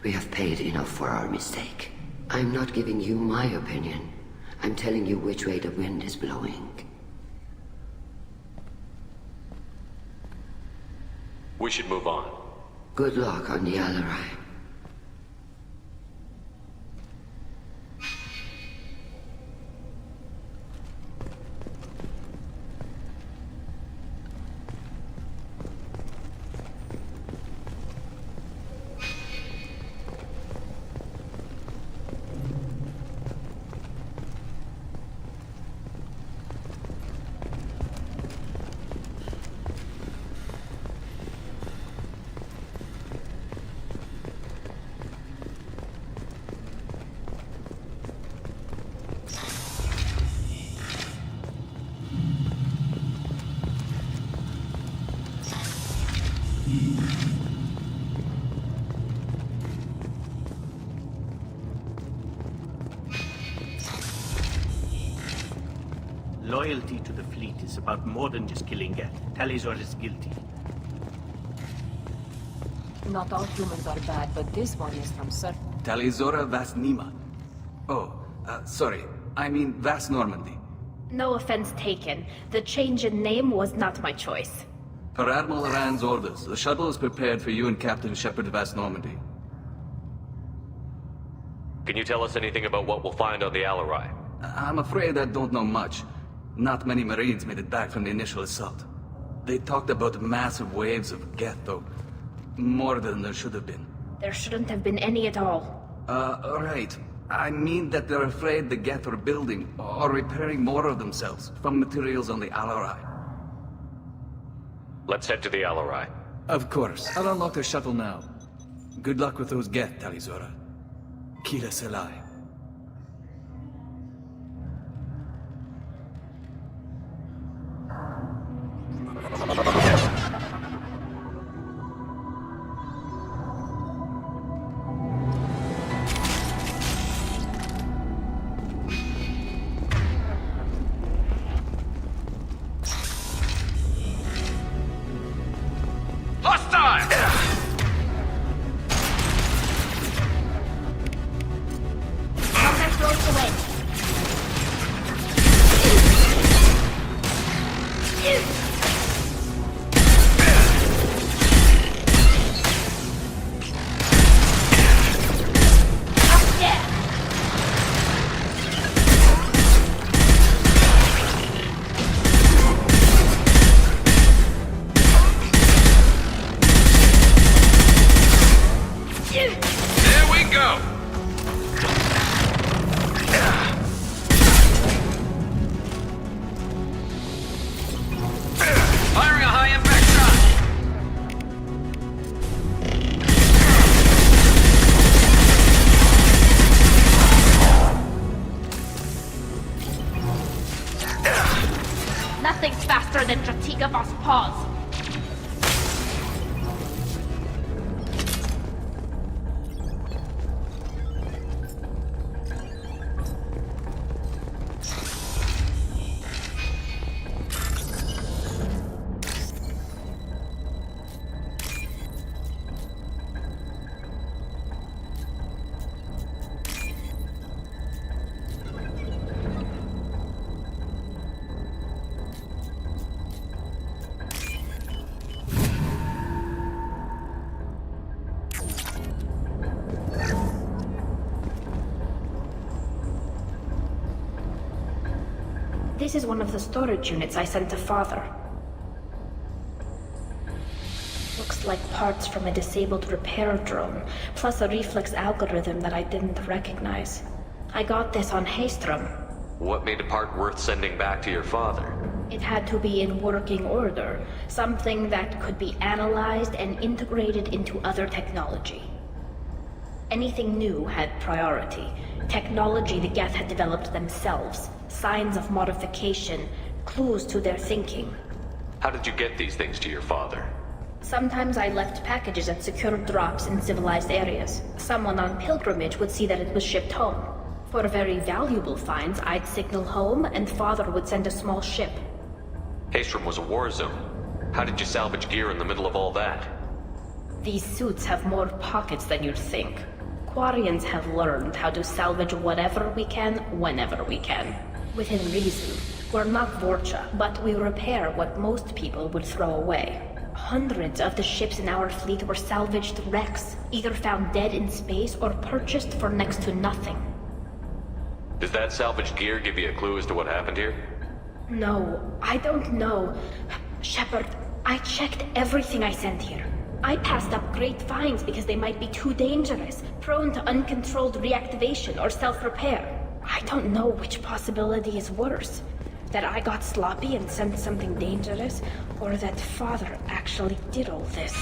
We have paid enough for our mistake. I'm not giving you my opinion. I'm telling you which way the wind is blowing. We should move on. Good luck on the Alarai. Loyalty to the fleet is about more than just killing Geth. Talizor is guilty. Not all humans are bad, but this one is from Sir. Talizora Vasnima. Oh, sorry. I mean Vas Normandy. No offense taken. The change in name was not my choice. Per Admiral Rand's orders, the shuttle is prepared for you and Captain Shepard Vas Normandy. Can you tell us anything about what we'll find on the Alarai? I'm afraid I don't know much. Not many Marines made it back from the initial assault. They talked about massive waves of Geth, though. More than there should have been. There shouldn't have been any at all. Right. I mean that they're afraid the Geth are building or repairing more of themselves from materials on the Alarai. Let's head to the Alarai. Of course. I'll unlock the shuttle now. Good luck with those Geth, Talizora. Kila Selai. Nothing's faster than Dratigavos' paws. This is one of the storage units I sent to Father. Looks like parts from a disabled repair drone, plus a reflex algorithm that I didn't recognize. I got this on Haystrom. What made a part worth sending back to your father? It had to be in working order, something that could be analyzed and integrated into other technology. Anything new had priority. Technology the Geth had developed themselves, signs of modification, clues to their thinking. How did you get these things to your father? Sometimes I left packages at secured drops in civilized areas. Someone on pilgrimage would see that it was shipped home. For very valuable finds, I'd signal home, and Father would send a small ship. Haestrom was a war zone. How did you salvage gear in the middle of all that? These suits have more pockets than you'd think. Quarians have learned how to salvage whatever we can, whenever we can. Within reason. We're not Vorcha, but we repair what most people would throw away. Hundreds of the ships in our fleet were salvaged wrecks, either found dead in space or purchased for next to nothing. Does that salvaged gear give you a clue as to what happened here? No, I don't know. Shepard, I checked everything I sent here. I passed up great finds because they might be too dangerous, prone to uncontrolled reactivation or self-repair. I don't know which possibility is worse. That I got sloppy and sent something dangerous, or that Father actually did all this.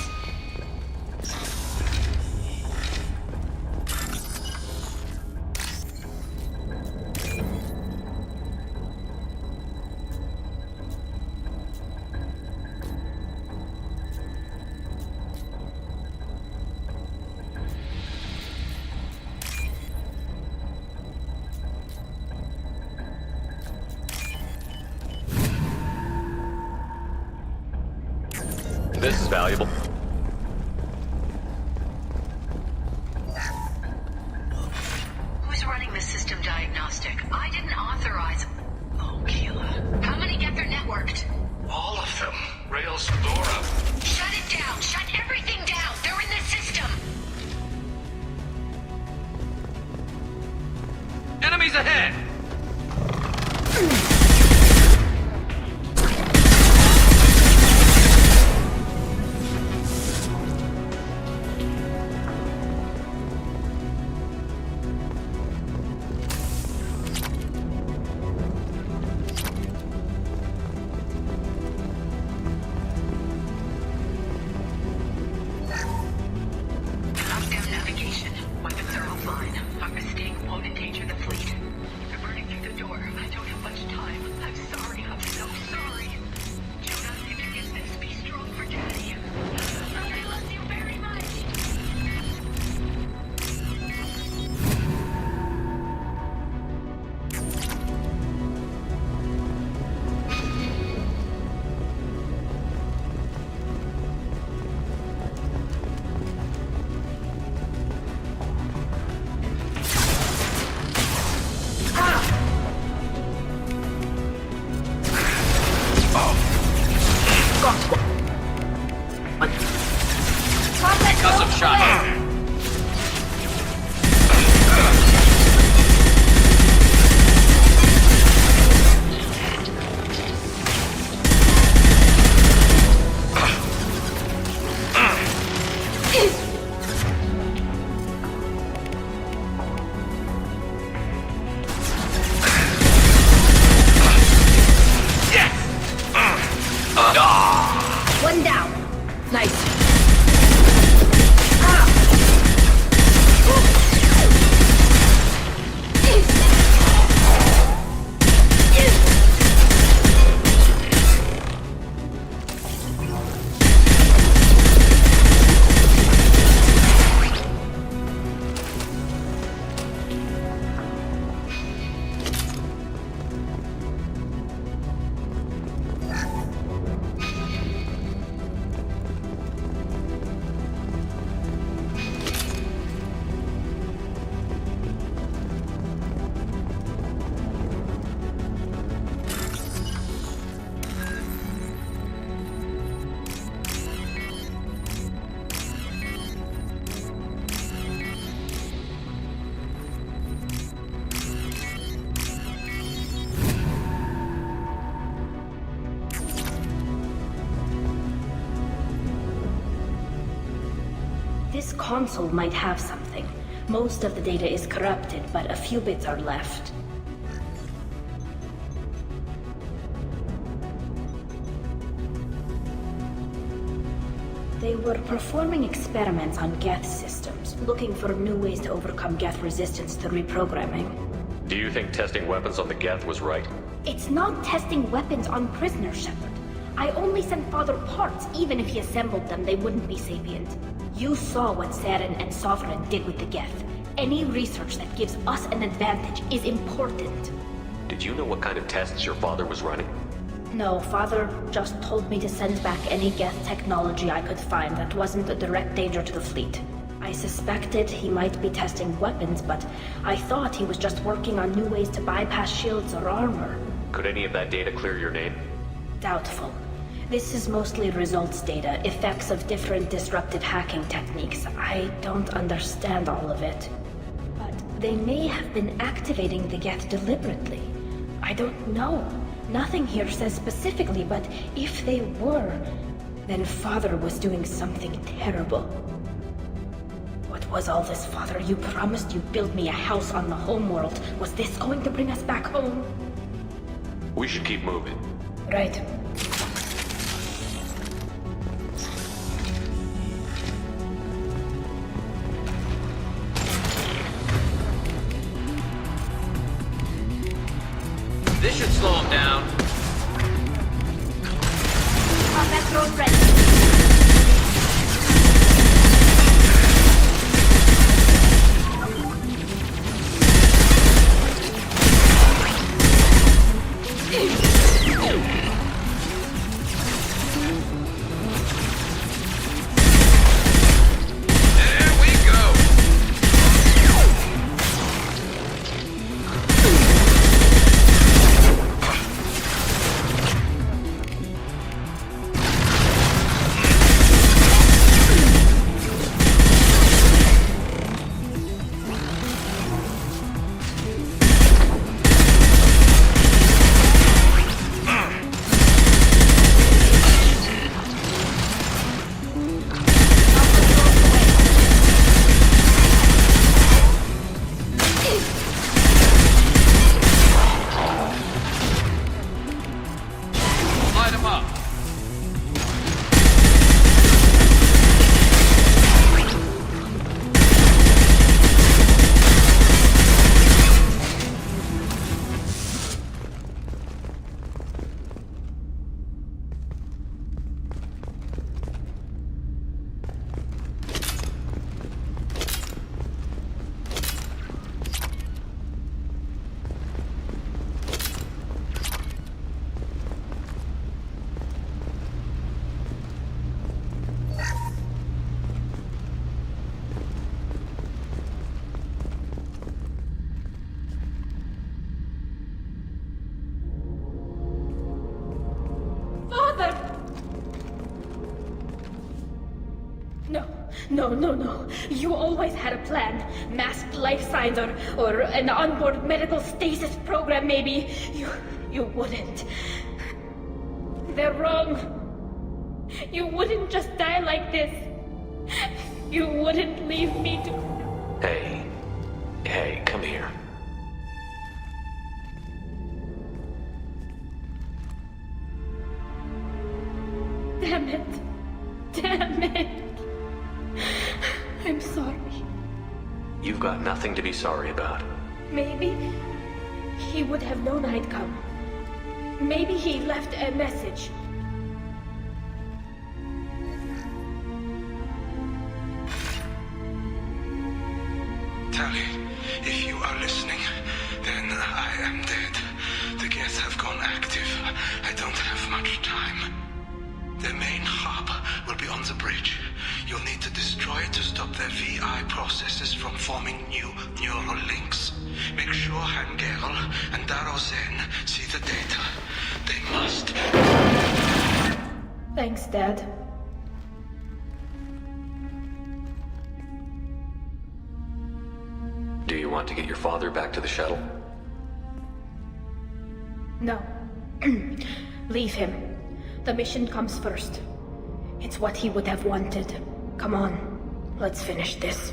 This is valuable. Who's running the system diagnostic? I didn't authorize... Oh, Keela. How many get their networked? All of them. Rails, Dora. Shut it down! Shut everything down! They're in the system! Enemies ahead! Lockdown navigation. Weapons are offline. Our mistake won't endanger the fleet. They're burning through the door. I don't have much time. I'm sorry. I'm so sorry. Jonas, if you get this, be strong for Daddy. I love you very much. Concussive shot. One down. Nice. This console might have something. Most of the data is corrupted, but a few bits are left. They were performing experiments on Geth systems, looking for new ways to overcome Geth resistance to reprogramming. Do you think testing weapons on the Geth was right? It's not testing weapons on prisoners, Shepard. I only sent Father parts. Even if he assembled them, they wouldn't be sapient. You saw what Saren and Sovereign did with the Geth. Any research that gives us an advantage is important. Did you know what kind of tests your father was running? No, Father just told me to send back any Geth technology I could find that wasn't a direct danger to the fleet. I suspected he might be testing weapons, but I thought he was just working on new ways to bypass shields or armor. Could any of that data clear your name? Doubtful. This is mostly results data, effects of different disruptive hacking techniques. I don't understand all of it. But they may have been activating the Geth deliberately. I don't know. Nothing here says specifically, but if they were, then Father was doing something terrible. What was all this, Father? You promised you'd build me a house on the homeworld. Was this going to bring us back home? We should keep moving. Right. This should slow him down. Combat drone ready. No. You always had a plan. Masked life signs or an onboard medical stasis program, maybe. You wouldn't. They're wrong. You wouldn't just die like this. You wouldn't leave me to... Hey, come here. Damn it. I'm sorry. You've got nothing to be sorry about. Maybe he would have known I'd come. Maybe he left a message. Tally, if you are listening, then I am dead. The Geth have gone active. I don't have much time. The main hub will be on the bridge. You'll need to destroy it to stop their VI processes from forming new neural links. Make sure Hangerl and Daro Zen see the data. They must. Thanks, Dad. Do you want to get your father back to the shuttle? No. Leave him. The mission comes first. It's what he would have wanted. Come on, let's finish this.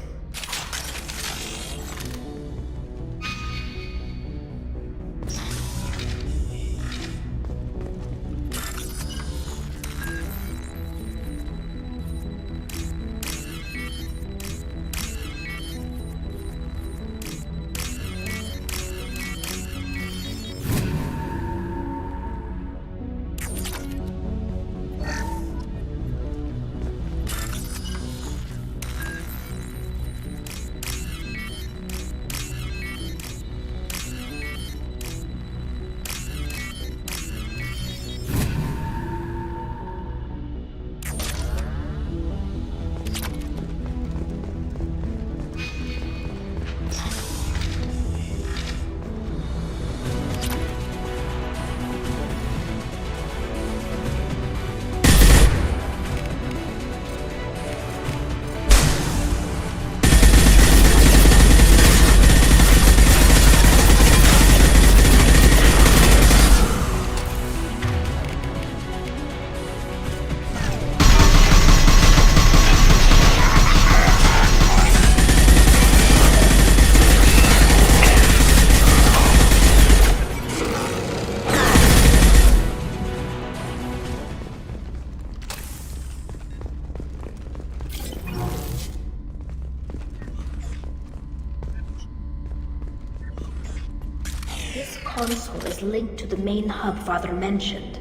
This console is linked to the main hub Father mentioned.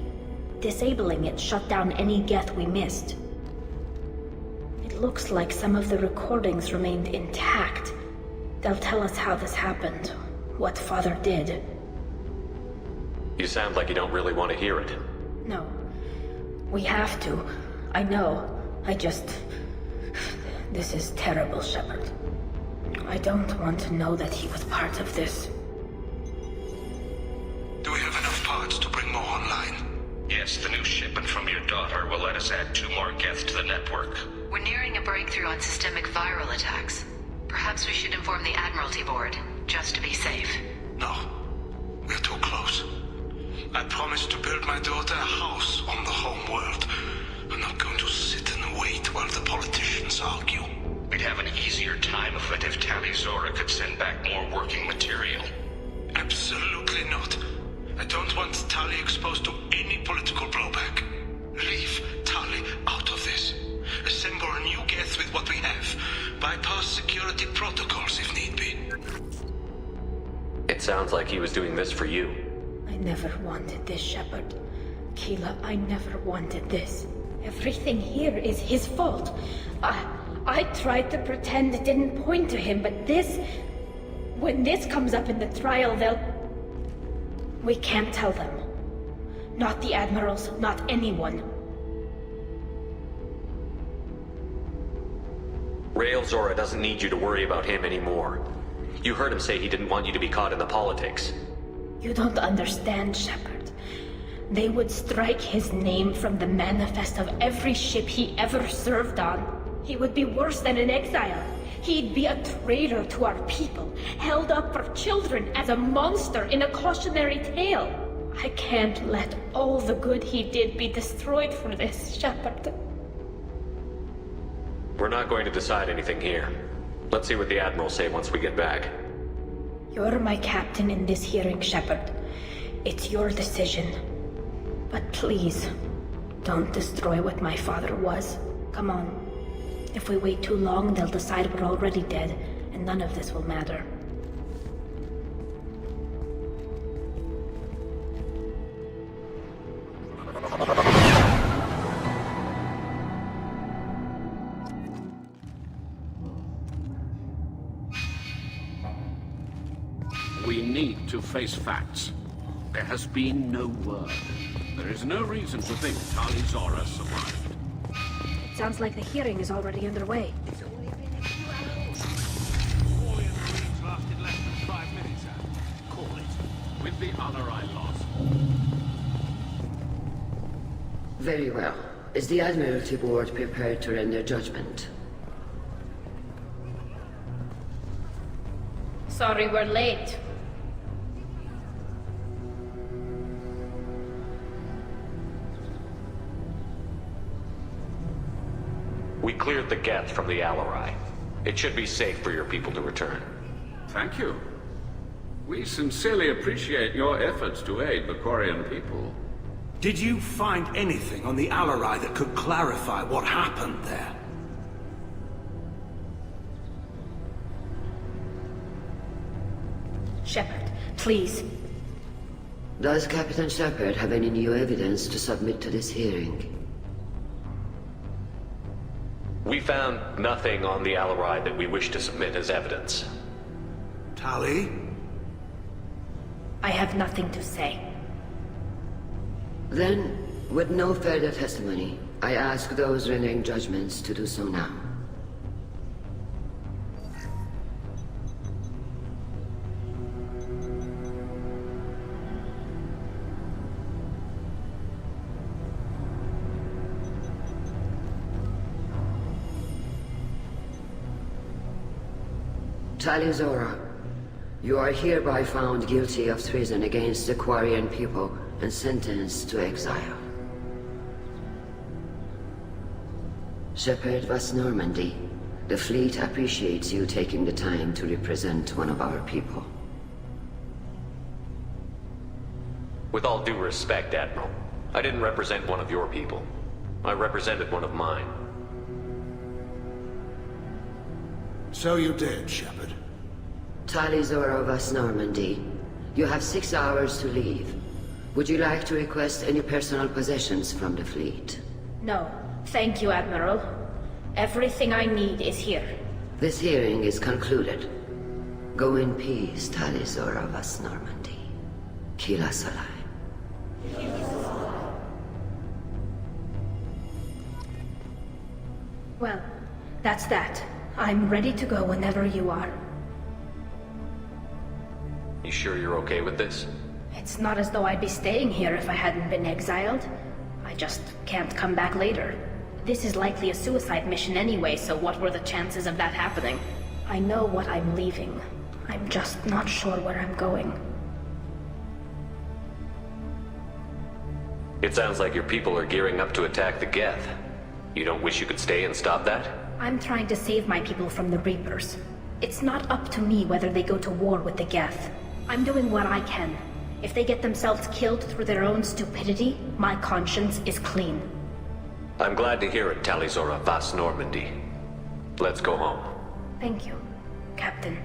Disabling it shut down any Geth we missed. It looks like some of the recordings remained intact. They'll tell us how this happened, what Father did. You sound like you don't really want to hear it. No. We have to. I know. This is terrible, Shepard. I don't want to know that he was part of this. Do we have enough parts to bring more online? Yes, the new shipment from your daughter will let us add 2 more Geth to the network. We're nearing a breakthrough on systemic viral attacks. Perhaps we should inform the Admiralty Board, just to be safe. No. We're too close. I promised to build my daughter a house on the home world. I'm not going to sit and wait while the politicians argue. We'd have an easier time of it if Tali Zora could send back more working material. Absolutely not. I don't want Tali exposed to any political blowback. Leave Tali out of this. Assemble a new Geth with what we have. Bypass security protocols if need be. It sounds like he was doing this for you. I never wanted this, Shepard. Keela, I never wanted this. Everything here is his fault. I tried to pretend it didn't point to him, but this... When this comes up in the trial, they'll... We can't tell them. Not the admirals, not anyone. Rail Zora doesn't need you to worry about him anymore. You heard him say he didn't want you to be caught in the politics. You don't understand, Shepard. They would strike his name from the manifest of every ship he ever served on. He would be worse than an exile. He'd be a traitor to our people, held up for children as a monster in a cautionary tale. I can't let all the good he did be destroyed for this, Shepard. We're not going to decide anything here. Let's see what the Admirals say once we get back. You're my captain in this hearing, Shepard. It's your decision. But please, don't destroy what my father was. Come on. If we wait too long, they'll decide we're already dead, and none of this will matter. We need to face facts. There has been no word. There is no reason to think Tali Zora survived. Sounds like the hearing is already underway. Lasted less than 5 minutes, call it. With the honor I lost. Very well. Is the Admiralty Board prepared to render judgment? Sorry we're late. We cleared the Geth from the Alarai. It should be safe for your people to return. Thank you. We sincerely appreciate your efforts to aid the Quarian people. Did you find anything on the Alarai that could clarify what happened there? Shepard, please. Does Captain Shepard have any new evidence to submit to this hearing? We found nothing on the Alarai that we wish to submit as evidence. Tali? I have nothing to say. Then, with no further testimony, I ask those rendering judgments to do so now. Tali Zora, you are hereby found guilty of treason against the Quarian people and sentenced to exile. Shepard Vas Normandy, the fleet appreciates you taking the time to represent one of our people. With all due respect, Admiral, I didn't represent one of your people. I represented one of mine. So you did, Shepard. Tali Zora Vas Normandy, You have 6 hours to leave. Would you like to request any personal possessions from the fleet? No, thank you, Admiral. Everything I need is here. This hearing is concluded. Go in peace, Talizora Vas Normandy. Kila Salai. Well, that's that. I'm ready to go whenever you are. You sure you're okay with this? It's not as though I'd be staying here if I hadn't been exiled. I just can't come back later. This is likely a suicide mission anyway, so what were the chances of that happening? I know what I'm leaving. I'm just not sure where I'm going. It sounds like your people are gearing up to attack the Geth. You don't wish you could stay and stop that? I'm trying to save my people from the Reapers. It's not up to me whether they go to war with the Geth. I'm doing what I can. If they get themselves killed through their own stupidity, my conscience is clean. I'm glad to hear it, Talizora Vas Normandy. Let's go home. Thank you, Captain.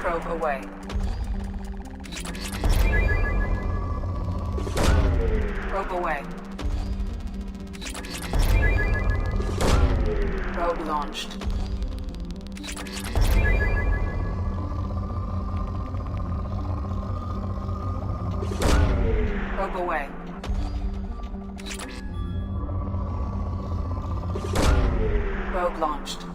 Probe away. Probe away. Probe launched. Probe away. Probe launched.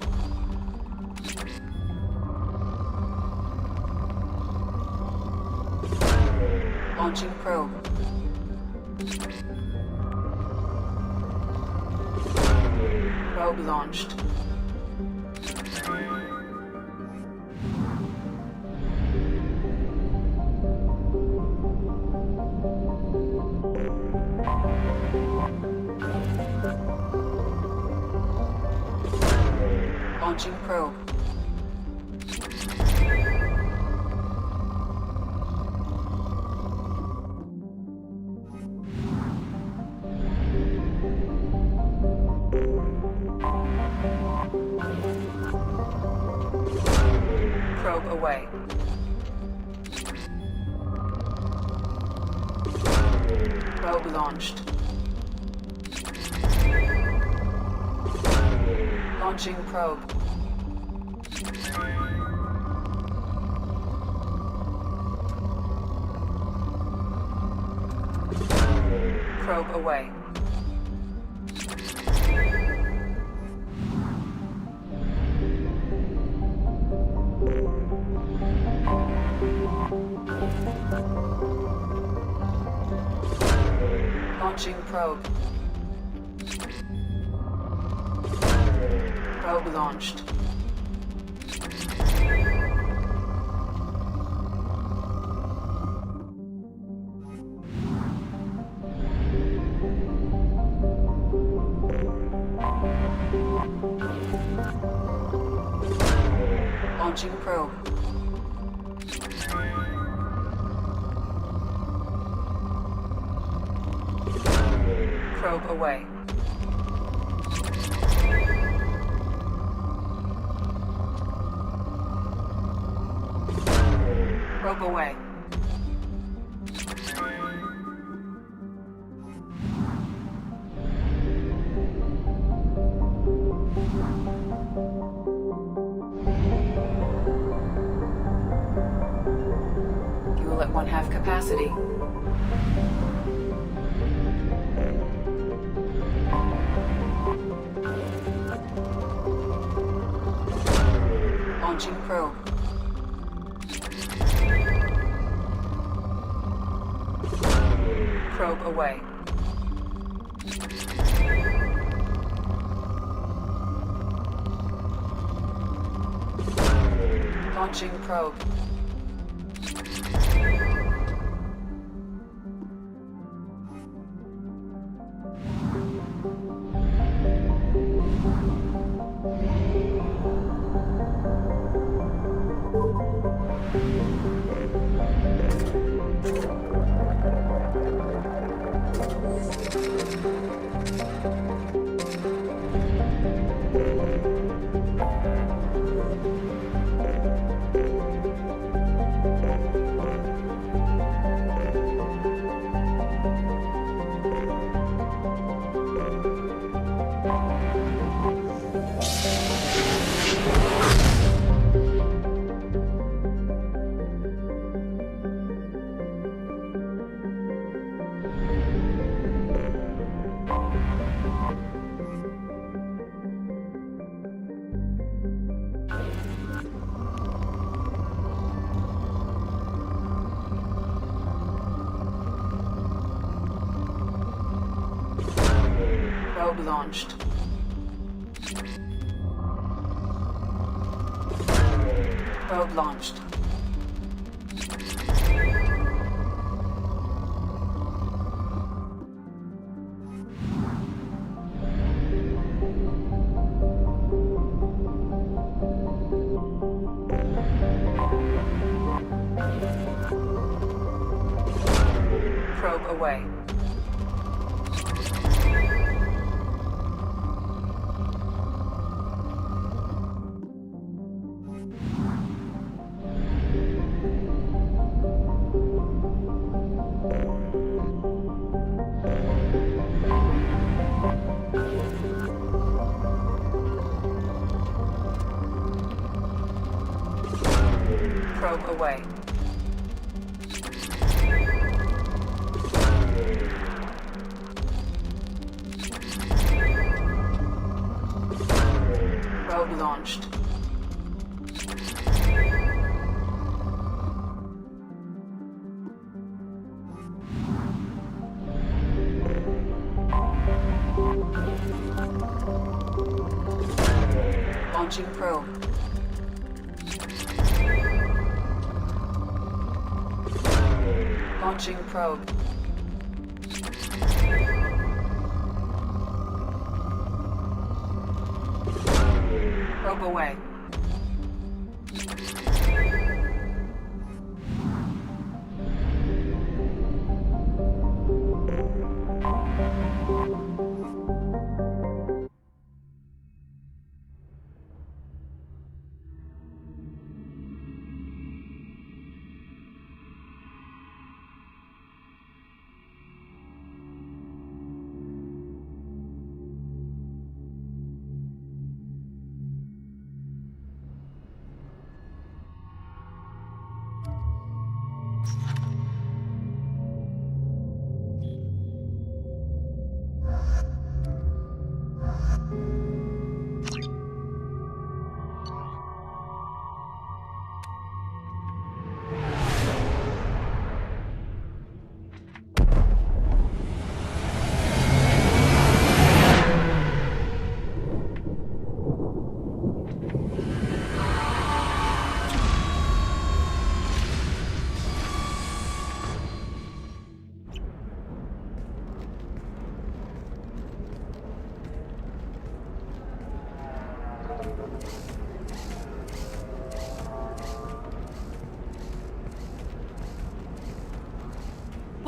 Launching probe. Probe launched. Launching probe. Probe away. Probe launched. Launching probe. Probe away. Launching probe. Probe launched. Launching probe. Probe away. Probe away. Fuel at 1/2 capacity. Launching probe. Probe away. Launching probe. Probe launched. Probe launched. Probe away. Probe away. Probe launched. Launching probe. Launching probe. Probe away.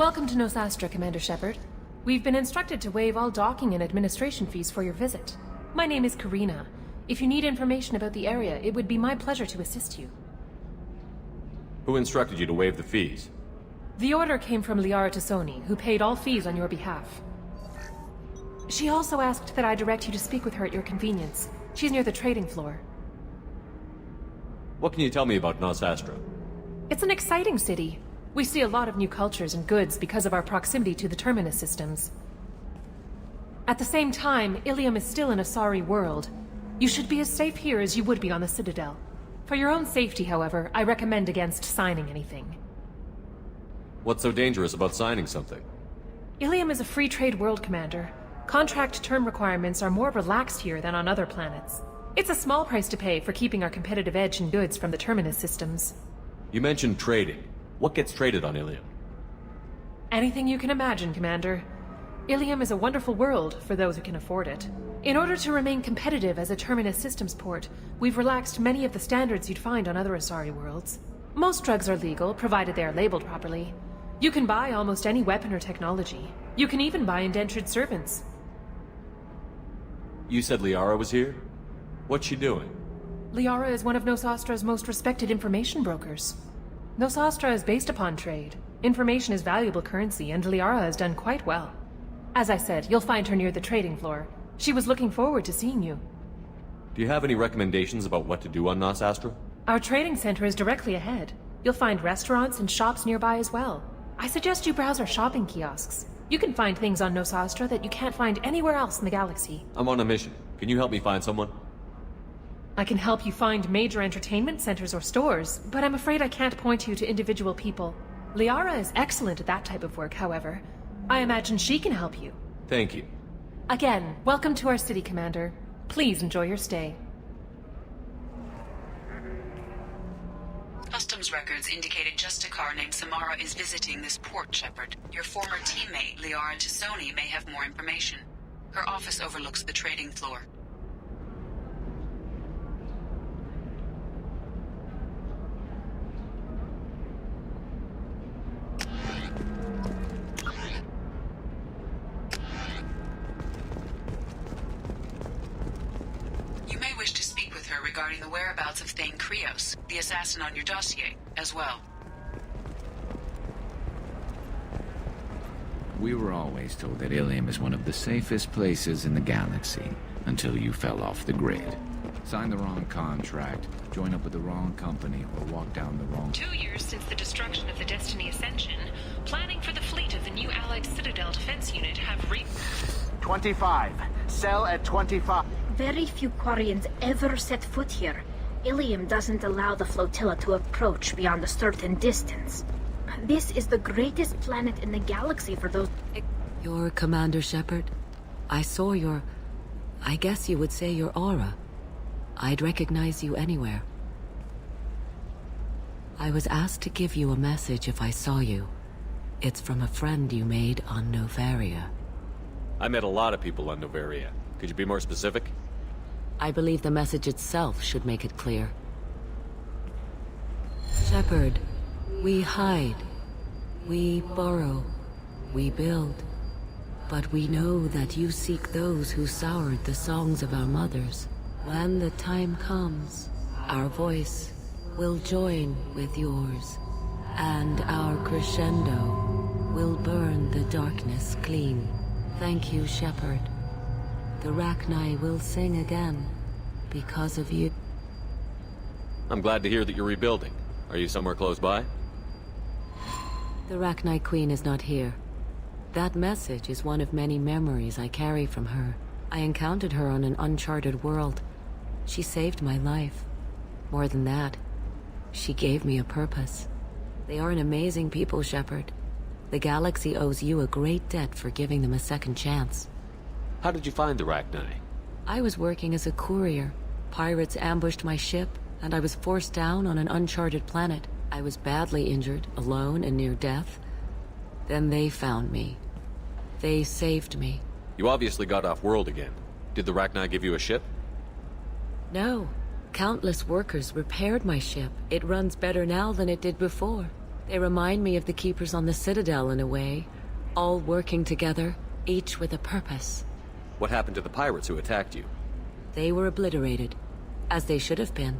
Welcome to Nosastra, Commander Shepard. We've been instructed to waive all docking and administration fees for your visit. My name is Karina. If you need information about the area, it would be my pleasure to assist you. Who instructed you to waive the fees? The order came from Liara Tassoni, who paid all fees on your behalf. She also asked that I direct you to speak with her at your convenience. She's near the trading floor. What can you tell me about Nosastra? It's an exciting city. We see a lot of new cultures and goods because of our proximity to the Terminus systems. At the same time, Ilium is still an Asari world. You should be as safe here as you would be on the Citadel. For your own safety, however, I recommend against signing anything. What's so dangerous about signing something? Ilium is a free trade world, Commander. Contract term requirements are more relaxed here than on other planets. It's a small price to pay for keeping our competitive edge in goods from the Terminus systems. You mentioned trading. What gets traded on Ilium? Anything you can imagine, Commander. Ilium is a wonderful world for those who can afford it. In order to remain competitive as a Terminus systems port, we've relaxed many of the standards you'd find on other Asari worlds. Most drugs are legal, provided they are labeled properly. You can buy almost any weapon or technology. You can even buy indentured servants. You said Liara was here? What's she doing? Liara is one of Nosastra's most respected information brokers. Nosastra is based upon trade. Information is valuable currency, and Liara has done quite well. As I said, you'll find her near the trading floor. She was looking forward to seeing you. Do you have any recommendations about what to do on Nosastra? Our trading center is directly ahead. You'll find restaurants and shops nearby as well. I suggest you browse our shopping kiosks. You can find things on Nosastra that you can't find anywhere else in the galaxy. I'm on a mission. Can you help me find someone? I can help you find major entertainment centers or stores, but I'm afraid I can't point you to individual people. Liara is excellent at that type of work, however. I imagine she can help you. Thank you. Again, welcome to our city, Commander. Please enjoy your stay. Customs records indicated just a car named Samara is visiting this port, Shepard. Your former teammate, Liara Tassoni, may have more information. Her office overlooks the trading floor. You may wish to speak with her regarding the whereabouts of Thane Krios, the assassin on your dossier, as well. We were always told that Ilium is one of the safest places in the galaxy, until you fell off the grid. Sign the wrong contract, join up with the wrong company, or walk down the wrong... 2 years since the destruction of the Destiny Ascension, planning for the fleet of the new Allied Citadel Defense Unit have 25. Sell at 25. Very few Quarians ever set foot here. Ilium doesn't allow the flotilla to approach beyond a certain distance. This is the greatest planet in the galaxy for those... You're Commander Shepard? I saw your... I guess you would say your aura. I'd recognize you anywhere. I was asked to give you a message if I saw you. It's from a friend you made on Novaria. I met a lot of people on Novaria. Could you be more specific? I believe the message itself should make it clear. Shepard, we hide. We borrow. We build. But we know that you seek those who soured the songs of our mothers. When the time comes, our voice will join with yours, and our crescendo will burn the darkness clean. Thank you, Shepard. The Rachni will sing again, because of you. I'm glad to hear that you're rebuilding. Are you somewhere close by? The Rachni Queen is not here. That message is one of many memories I carry from her. I encountered her on an uncharted world. She saved my life. More than that, she gave me a purpose. They are an amazing people, Shepard. The galaxy owes you a great debt for giving them a second chance. How did you find the Rachni? I was working as a courier. Pirates ambushed my ship, and I was forced down on an uncharted planet. I was badly injured, alone and near death. Then they found me. They saved me. You obviously got off world again. Did the Rachni give you a ship? No. Countless workers repaired my ship. It runs better now than it did before. They remind me of the Keepers on the Citadel in a way. All working together, each with a purpose. What happened to the pirates who attacked you? They were obliterated, as they should have been.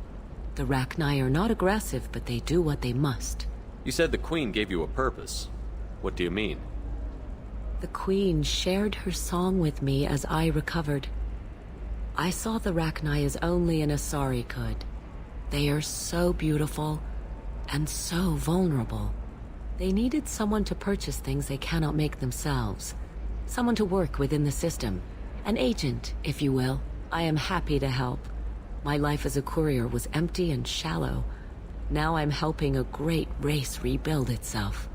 The Rachni are not aggressive, but they do what they must. You said the Queen gave you a purpose. What do you mean? The Queen shared her song with me as I recovered. I saw the Rachni as only an Asari could. They are so beautiful, and so vulnerable. They needed someone to purchase things they cannot make themselves. Someone to work within the system. An agent, if you will. I am happy to help. My life as a courier was empty and shallow. Now I'm helping a great race rebuild itself.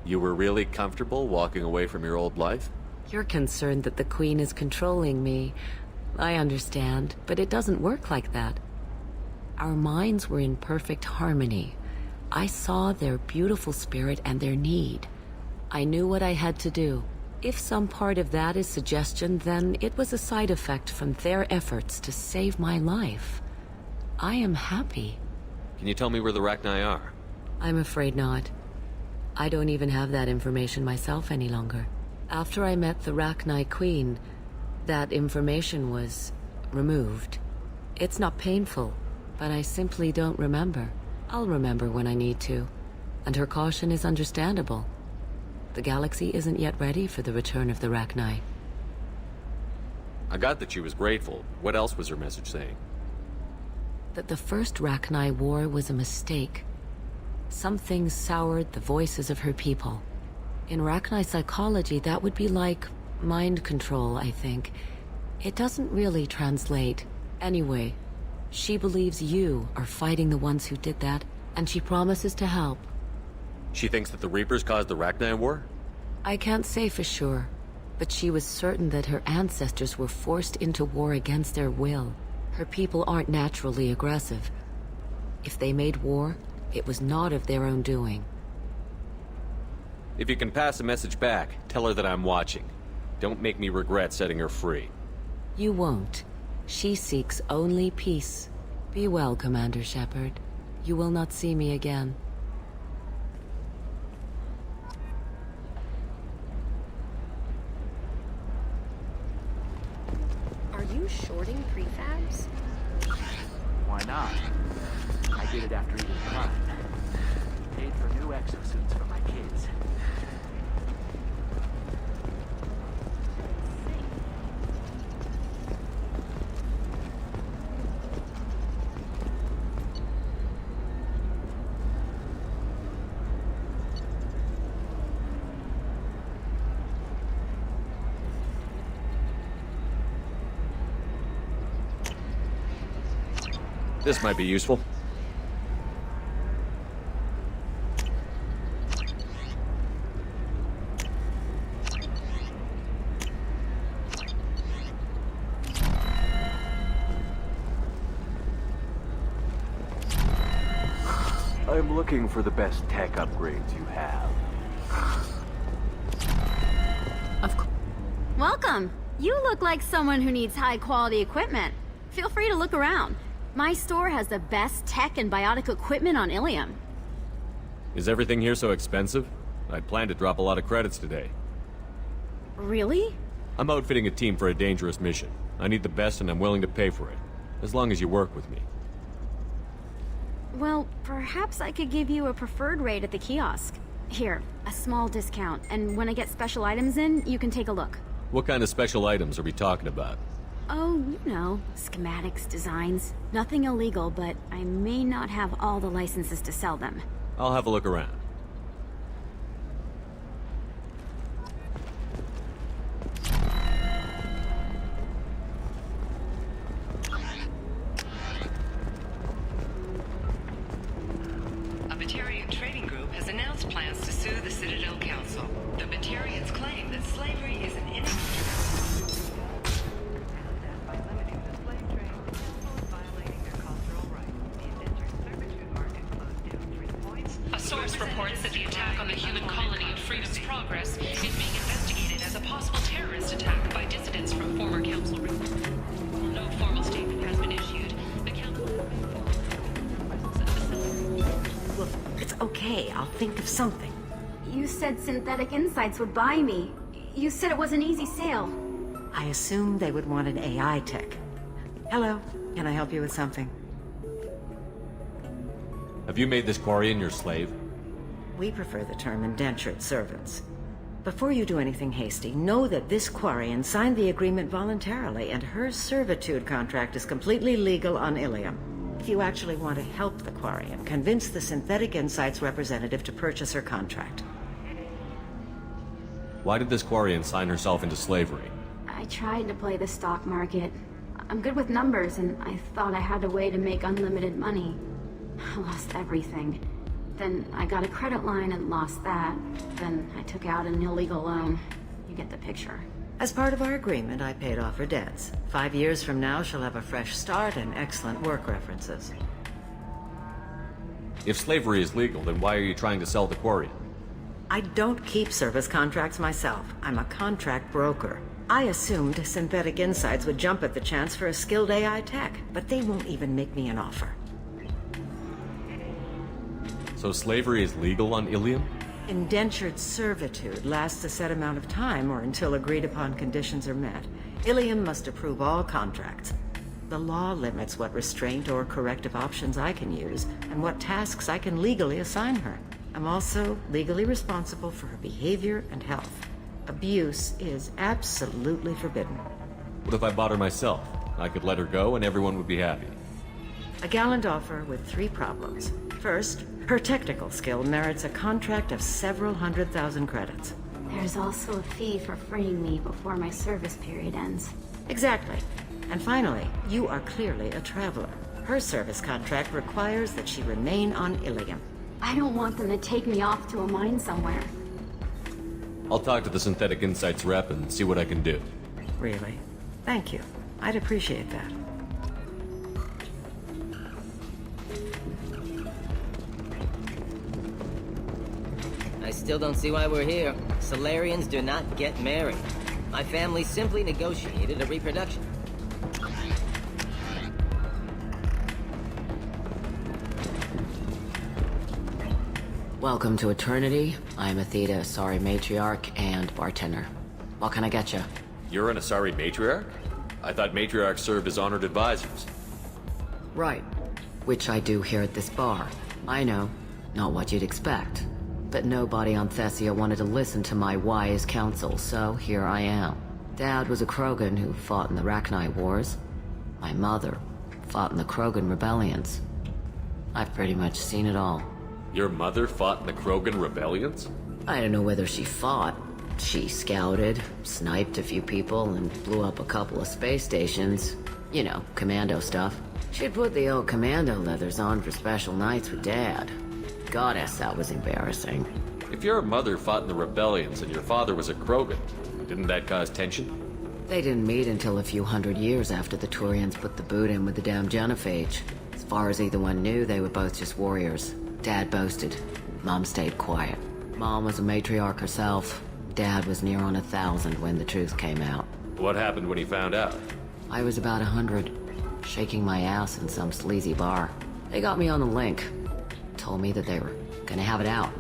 You were really comfortable walking away from your old life? You're concerned that the Queen is controlling me. I understand, but it doesn't work like that. Our minds were in perfect harmony. I saw their beautiful spirit and their need. I knew what I had to do. If some part of that is suggestion, then it was a side effect from their efforts to save my life. I am happy. Can you tell me where the Rachni are? I'm afraid not. I don't even have that information myself any longer. After I met the Rachni Queen, that information was removed. It's not painful, but I simply don't remember. I'll remember when I need to, and her caution is understandable. The galaxy isn't yet ready for the return of the Rachni. I got that she was grateful. What else was her message saying? That the first Rachni war was a mistake. Something soured the voices of her people. In Rachni psychology, that would be like mind control, I think. It doesn't really translate. Anyway, she believes you are fighting the ones who did that, and she promises to help. She thinks that the Reapers caused the Rachni war? I can't say for sure, but she was certain that her ancestors were forced into war against their will. Her people aren't naturally aggressive. If they made war, it was not of their own doing. If you can pass a message back, tell her that I'm watching. Don't make me regret setting her free. You won't. She seeks only peace. Be well, Commander Shepard. You will not see me again. Are you shorting prefabs? Why not? I did it after eating crime. Paid for new exosuits for my kids. This might be useful. I'm looking for the best tech upgrades you have. Welcome! You look like someone who needs high-quality equipment. Feel free to look around. My store has the best tech and biotic equipment on Ilium. Is everything here so expensive? I'd planned to drop a lot of credits today. Really? I'm outfitting a team for a dangerous mission. I need the best and I'm willing to pay for it. As long as you work with me. Well, perhaps I could give you a preferred rate at the kiosk. Here, a small discount, and when I get special items in, you can take a look. What kind of special items are we talking about? Oh, you know, schematics, designs. Nothing illegal, but I may not have all the licenses to sell them. I'll have a look around. A Batarian trading group has announced plans to sue the Citadel Council. The Batarians claim that slavery is an A source reports that the attack on the human colony of Freedom's Progress is being investigated as a possible terrorist attack by dissidents from former council rooms. No formal statement has been issued. The council... Look, it's okay. I'll think of something. You said Synthetic Insights would buy me. You said it was an easy sale. I assumed they would want an AI tech. Hello, can I help you with something? Have you made this Quarian your slave? We prefer the term indentured servants. Before you do anything hasty, know that this Quarian signed the agreement voluntarily, and her servitude contract is completely legal on Ilium. If you actually want to help the Quarian, convince the Synthetic Insights representative to purchase her contract. Why did this Quarian sign herself into slavery? I tried to play the stock market. I'm good with numbers, and I thought I had a way to make unlimited money. I lost everything. Then I got a credit line and lost that. Then I took out an illegal loan. You get the picture. As part of our agreement, I paid off her debts. 5 years from now, she'll have a fresh start and excellent work references. If slavery is legal, then why are you trying to sell the Quarian? I don't keep service contracts myself. I'm a contract broker. I assumed Synthetic Insights would jump at the chance for a skilled AI tech, but they won't even make me an offer. So slavery is legal on Ilium? Indentured servitude lasts a set amount of time or until agreed-upon conditions are met. Ilium must approve all contracts. The law limits what restraint or corrective options I can use and what tasks I can legally assign her. I'm also legally responsible for her behavior and health. Abuse is absolutely forbidden. What if I bought her myself? I could let her go and everyone would be happy. A gallant offer with 3 problems. First, her technical skill merits a contract of several 100,000 credits. There's also a fee for freeing me before my service period ends. Exactly. And finally, you are clearly a traveler. Her service contract requires that she remain on Ilium. I don't want them to take me off to a mine somewhere. I'll talk to the Synthetic Insights rep and see what I can do. Really? Thank you. I'd appreciate that. I still don't see why we're here. Solarians do not get married. My family simply negotiated a reproduction. Welcome to Eternity. I'm a Theta Asari matriarch and bartender. What can I get you? You're an Asari matriarch? I thought matriarchs served as honored advisors. Right. Which I do here at this bar. I know. Not what you'd expect. But nobody on Thessia wanted to listen to my wise counsel, so here I am. Dad was a Krogan who fought in the Rachni Wars. My mother fought in the Krogan rebellions. I've pretty much seen it all. Your mother fought in the Krogan rebellions? I don't know whether she fought. She scouted, sniped a few people, and blew up a couple of space stations. You know, commando stuff. She'd put the old commando leathers on for special nights with Dad. Goddess, that was embarrassing. If your mother fought in the rebellions and your father was a Krogan, didn't that cause tension? They didn't meet until a few hundred years after the Turians put the boot in with the damn genophage. As far as either one knew, they were both just warriors. Dad boasted. Mom stayed quiet. Mom was a matriarch herself. Dad was near on 1,000 when the truth came out. What happened when he found out? I was about 100, shaking my ass in some sleazy bar. They got me on the link. Told me that they were gonna have it out,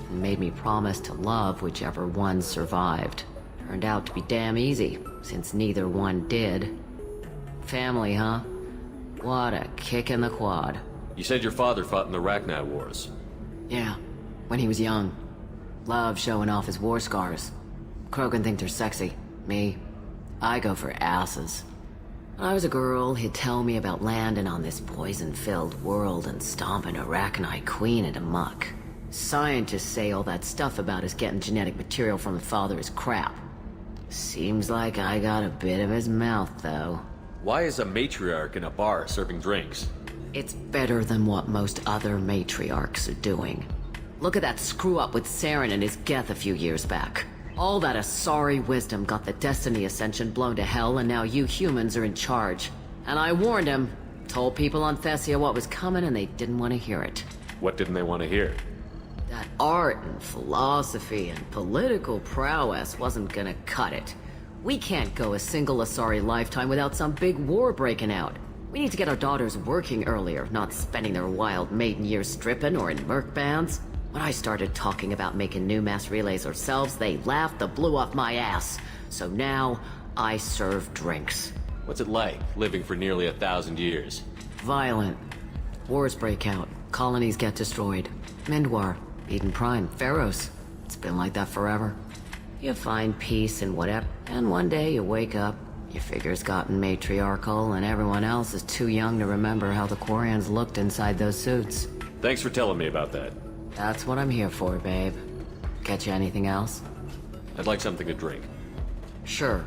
and made me promise to love whichever one survived. Turned out to be damn easy, since neither one did. Family, huh? What a kick in the quad. You said your father fought in the Rachni Wars. Yeah, when he was young. Loved showing off his war scars. Krogan think they're sexy. Me, I go for asses. When I was a girl, he'd tell me about landing on this poison-filled world and stomping a Rachni queen into muck. Scientists say all that stuff about us getting genetic material from the father is crap. Seems like I got a bit of his mouth, though. Why is a matriarch in a bar serving drinks? It's better than what most other matriarchs are doing. Look at that screw-up with Saren and his Geth a few years back. All that Asari wisdom got the Destiny Ascension blown to hell, and now you humans are in charge. And I warned him. Told people on Thessia what was coming, and they didn't want to hear it. What didn't they want to hear? That art and philosophy and political prowess wasn't gonna cut it. We can't go a single Asari lifetime without some big war breaking out. We need to get our daughters working earlier, not spending their wild maiden years stripping or in merc bands. When I started talking about making new mass relays ourselves, they laughed the blue off my ass. So now, I serve drinks. What's it like, living for nearly 1,000 years? Violent. Wars break out. Colonies get destroyed. Mindwar, Eden Prime, Pharaohs. It's been like that forever. You find peace and whatever, and one day you wake up, your figure's gotten matriarchal, and everyone else is too young to remember how the Quarians looked inside those suits. Thanks for telling me about that. That's what I'm here for, babe. Catch you anything else? I'd like something to drink. Sure.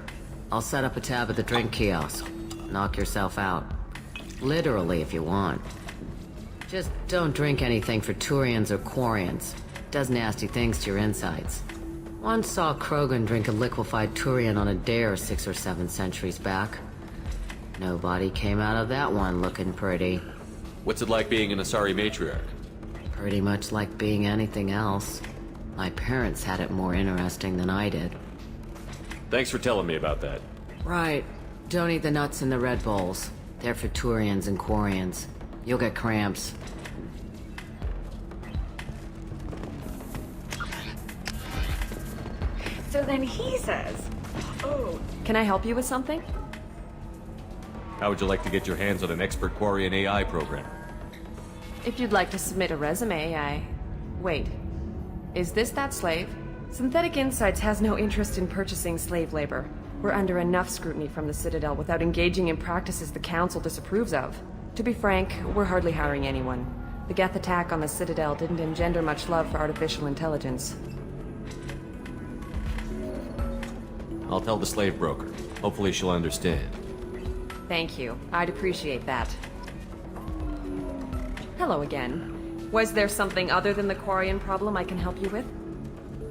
I'll set up a tab at the drink kiosk. Knock yourself out. Literally, if you want. Just don't drink anything for Turians or Quarians. Does nasty things to your insides. Once saw Krogan drink a liquefied Turian on a dare 6 or 7 centuries back. Nobody came out of that one looking pretty. What's it like being an Asari matriarch? Pretty much like being anything else. My parents had it more interesting than I did. Thanks for telling me about that. Right. Don't eat the nuts in the Red Bowls. They're for Turians and Quarians. You'll get cramps. So then he says, oh. Can I help you with something? How would you like to get your hands on an expert Quarian AI programmer? If you'd like to submit a resume, Wait. Is this that slave? Synthetic Insights has no interest in purchasing slave labor. We're under enough scrutiny from the Citadel without engaging in practices the Council disapproves of. To be frank, we're hardly hiring anyone. The Geth attack on the Citadel didn't engender much love for artificial intelligence. I'll tell the slave broker. Hopefully she'll understand. Thank you. I'd appreciate that. Hello again. Was there something other than the Quarian problem I can help you with?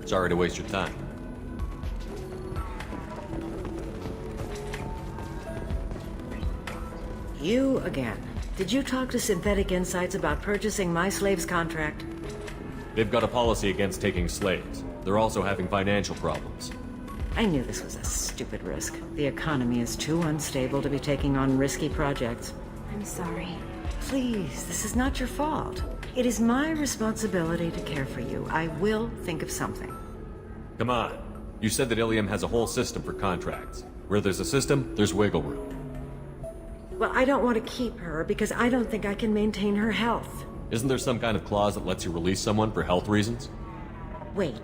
Sorry to waste your time. You again. Did you talk to Synthetic Insights about purchasing my slave's contract? They've got a policy against taking slaves. They're also having financial problems. I knew this was a stupid risk. The economy is too unstable to be taking on risky projects. I'm sorry. Please, this is not your fault. It is my responsibility to care for you. I will think of something. Come on. You said that Ilium has a whole system for contracts. Where there's a system, there's wiggle room. Well, I don't want to keep her because I don't think I can maintain her health. Isn't there some kind of clause that lets you release someone for health reasons? Wait.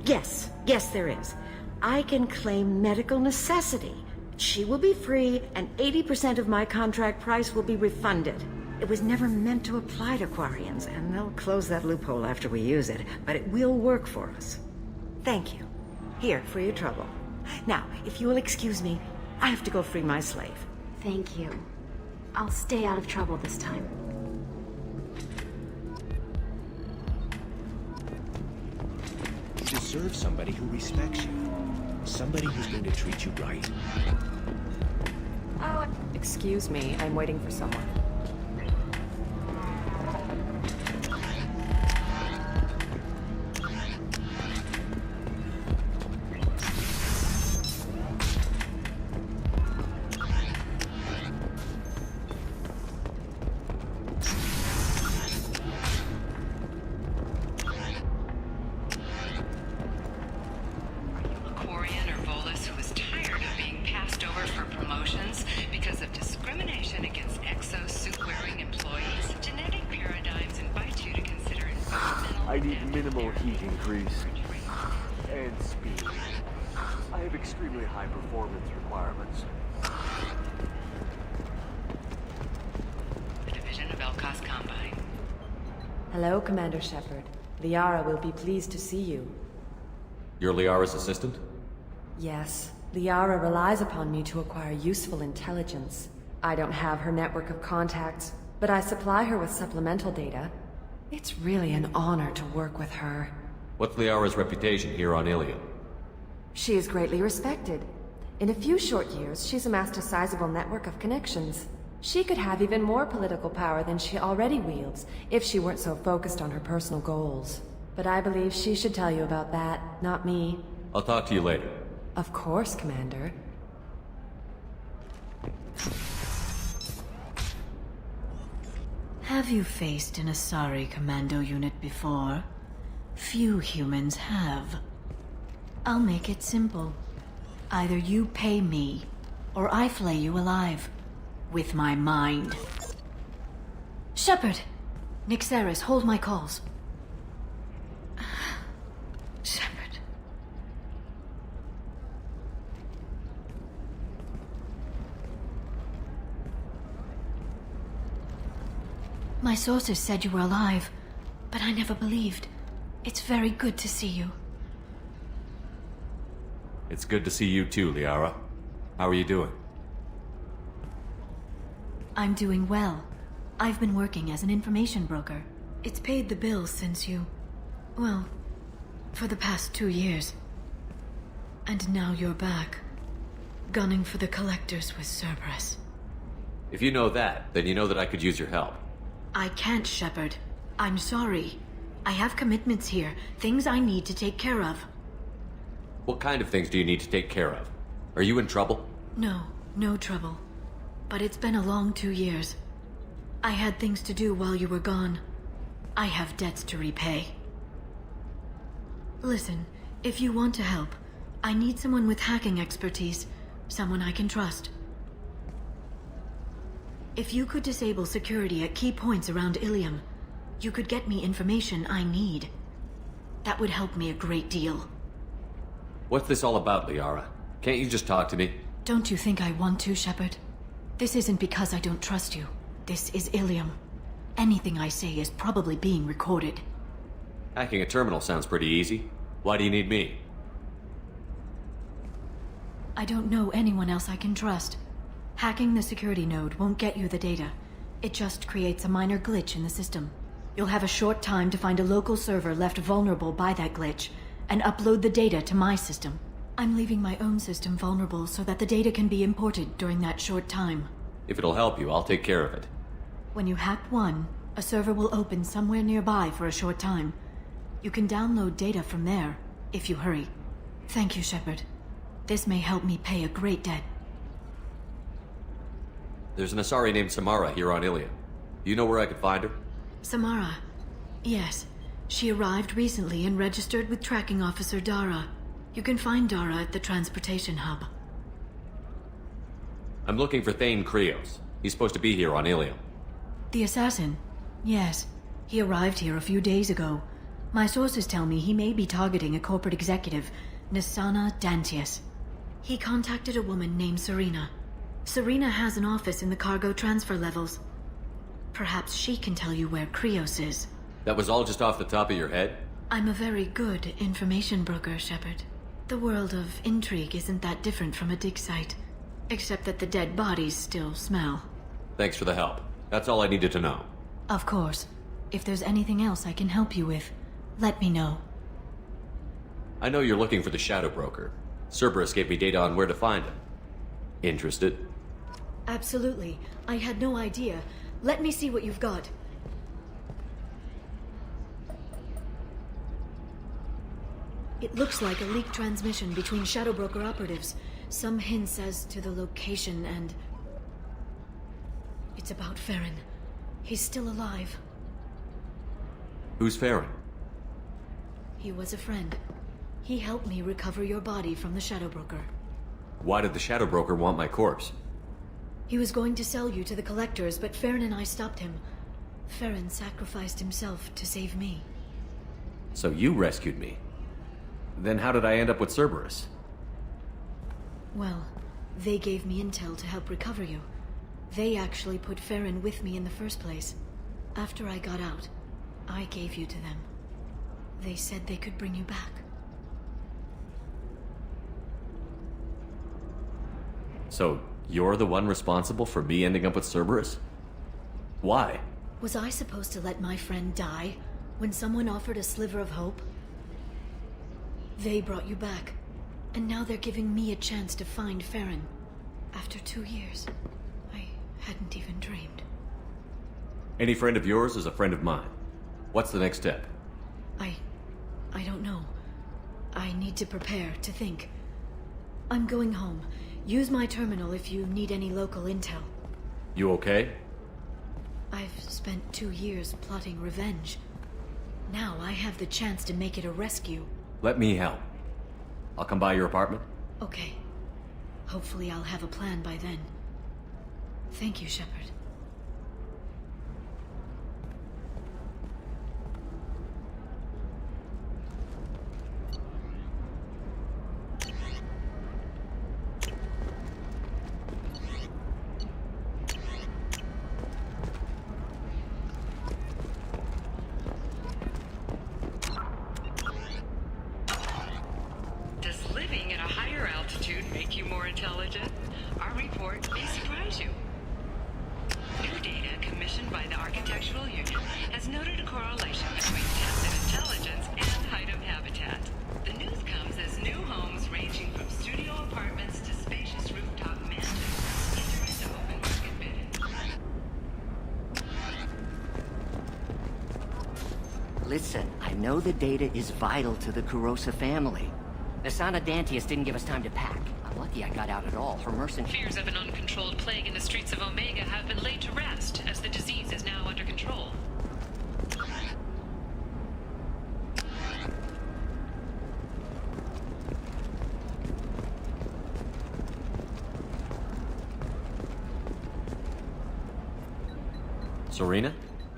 Yes, there is. I can claim medical necessity. She will be free, and 80% of my contract price will be refunded. It was never meant to apply to Quarians, and they'll close that loophole after we use it, but it will work for us. Thank you. Here, for your trouble. Now, if you will excuse me, I have to go free my slave. Thank you. I'll stay out of trouble this time. You deserve somebody who respects you. Somebody who's going to treat you right. Oh, excuse me. I'm waiting for someone. I need minimal heat increase and speed. I have extremely high performance requirements. The Division of Elkos Combine. Hello, Commander Shepard. Liara will be pleased to see you. You're Liara's assistant? Yes. Liara relies upon me to acquire useful intelligence. I don't have her network of contacts, but I supply her with supplemental data. It's really an honor to work with her. What's Liara's reputation here on Ilium? She is greatly respected. In a few short years, she's amassed a sizable network of connections. She could have even more political power than she already wields, if she weren't so focused on her personal goals. But I believe she should tell you about that, not me. I'll talk to you later. Of course, Commander. Have you faced an Asari commando unit before? Few humans have. I'll make it simple. Either you pay me, or I flay you alive. With my mind. Shepard! Nixeris, hold my calls. Shepard. My sources said you were alive, but I never believed. It's very good to see you. It's good to see you too, Liara. How are you doing? I'm doing well. I've been working as an information broker. It's paid the bills since you... well, for the past 2 years. And now you're back, gunning for the Collectors with Cerberus. If you know that, then you know that I could use your help. I can't, Shepard. I'm sorry. I have commitments here, things I need to take care of. What kind of things do you need to take care of? Are you in trouble? No trouble. But it's been a long 2 years. I had things to do while you were gone. I have debts to repay. Listen, if you want to help, I need someone with hacking expertise. Someone I can trust. If you could disable security at key points around Ilium, you could get me information I need. That would help me a great deal. What's this all about, Liara? Can't you just talk to me? Don't you think I want to, Shepard? This isn't because I don't trust you. This is Ilium. Anything I say is probably being recorded. Hacking a terminal sounds pretty easy. Why do you need me? I don't know anyone else I can trust. Hacking the security node won't get you the data. It just creates a minor glitch in the system. You'll have a short time to find a local server left vulnerable by that glitch, and upload the data to my system. I'm leaving my own system vulnerable so that the data can be imported during that short time. If it'll help you, I'll take care of it. When you hack one, a server will open somewhere nearby for a short time. You can download data from there, if you hurry. Thank you, Shepard. This may help me pay a great debt. There's an Asari named Samara here on Ilium. Do you know where I could find her? Samara. Yes. She arrived recently and registered with Tracking Officer Dara. You can find Dara at the transportation hub. I'm looking for Thane Krios. He's supposed to be here on Ilium. The assassin? Yes. He arrived here a few days ago. My sources tell me he may be targeting a corporate executive, Nisana Dantius. He contacted a woman named Serena. Serena has an office in the cargo transfer levels. Perhaps she can tell you where Krios is. That was all just off the top of your head? I'm a very good information broker, Shepard. The world of intrigue isn't that different from a dig site, except that the dead bodies still smell. Thanks for the help. That's all I needed to know. Of course. If there's anything else I can help you with, let me know. I know you're looking for the Shadow Broker. Cerberus gave me data on where to find him. Interested? Absolutely. I had no idea. Let me see what you've got. It looks like a leaked transmission between Shadow Broker operatives. Some hints as to the location and... It's about Farron. He's still alive. Who's Farron? He was a friend. He helped me recover your body from the Shadow Broker. Why did the Shadow Broker want my corpse? He was going to sell you to the Collectors, but Farron and I stopped him. Farron sacrificed himself to save me. So you rescued me. Then how did I end up with Cerberus? Well, they gave me intel to help recover you. They actually put Farron with me in the first place. After I got out, I gave you to them. They said they could bring you back. So, you're the one responsible for me ending up with Cerberus? Why? Was I supposed to let my friend die when someone offered a sliver of hope? They brought you back, and now they're giving me a chance to find Farron. After 2 years, I hadn't even dreamed. Any friend of yours is a friend of mine. What's the next step? I don't know. I need to prepare, to think. I'm going home. Use my terminal if you need any local intel. You okay? I've spent 2 years plotting revenge. Now I have the chance to make it a rescue. Let me help. I'll come by your apartment. Okay. Hopefully I'll have a plan by then. Thank you, Shepard. Does living at a higher altitude make you more intelligent? Our report may surprise you. New data commissioned by the Architectural Union has noted a correlation between tested intelligence and height of habitat. The news comes as new homes ranging from studio apartments to spacious rooftop mansions enter into open market bidding. Listen, I know the data is vital to the Kurosa family. Nasana Dantius didn't give us time to pack. I'm lucky I got out at all. Her mercenaries... Fears of an uncontrolled plague in the streets of Omega have been laid to rest, as the disease is now under control. Serena?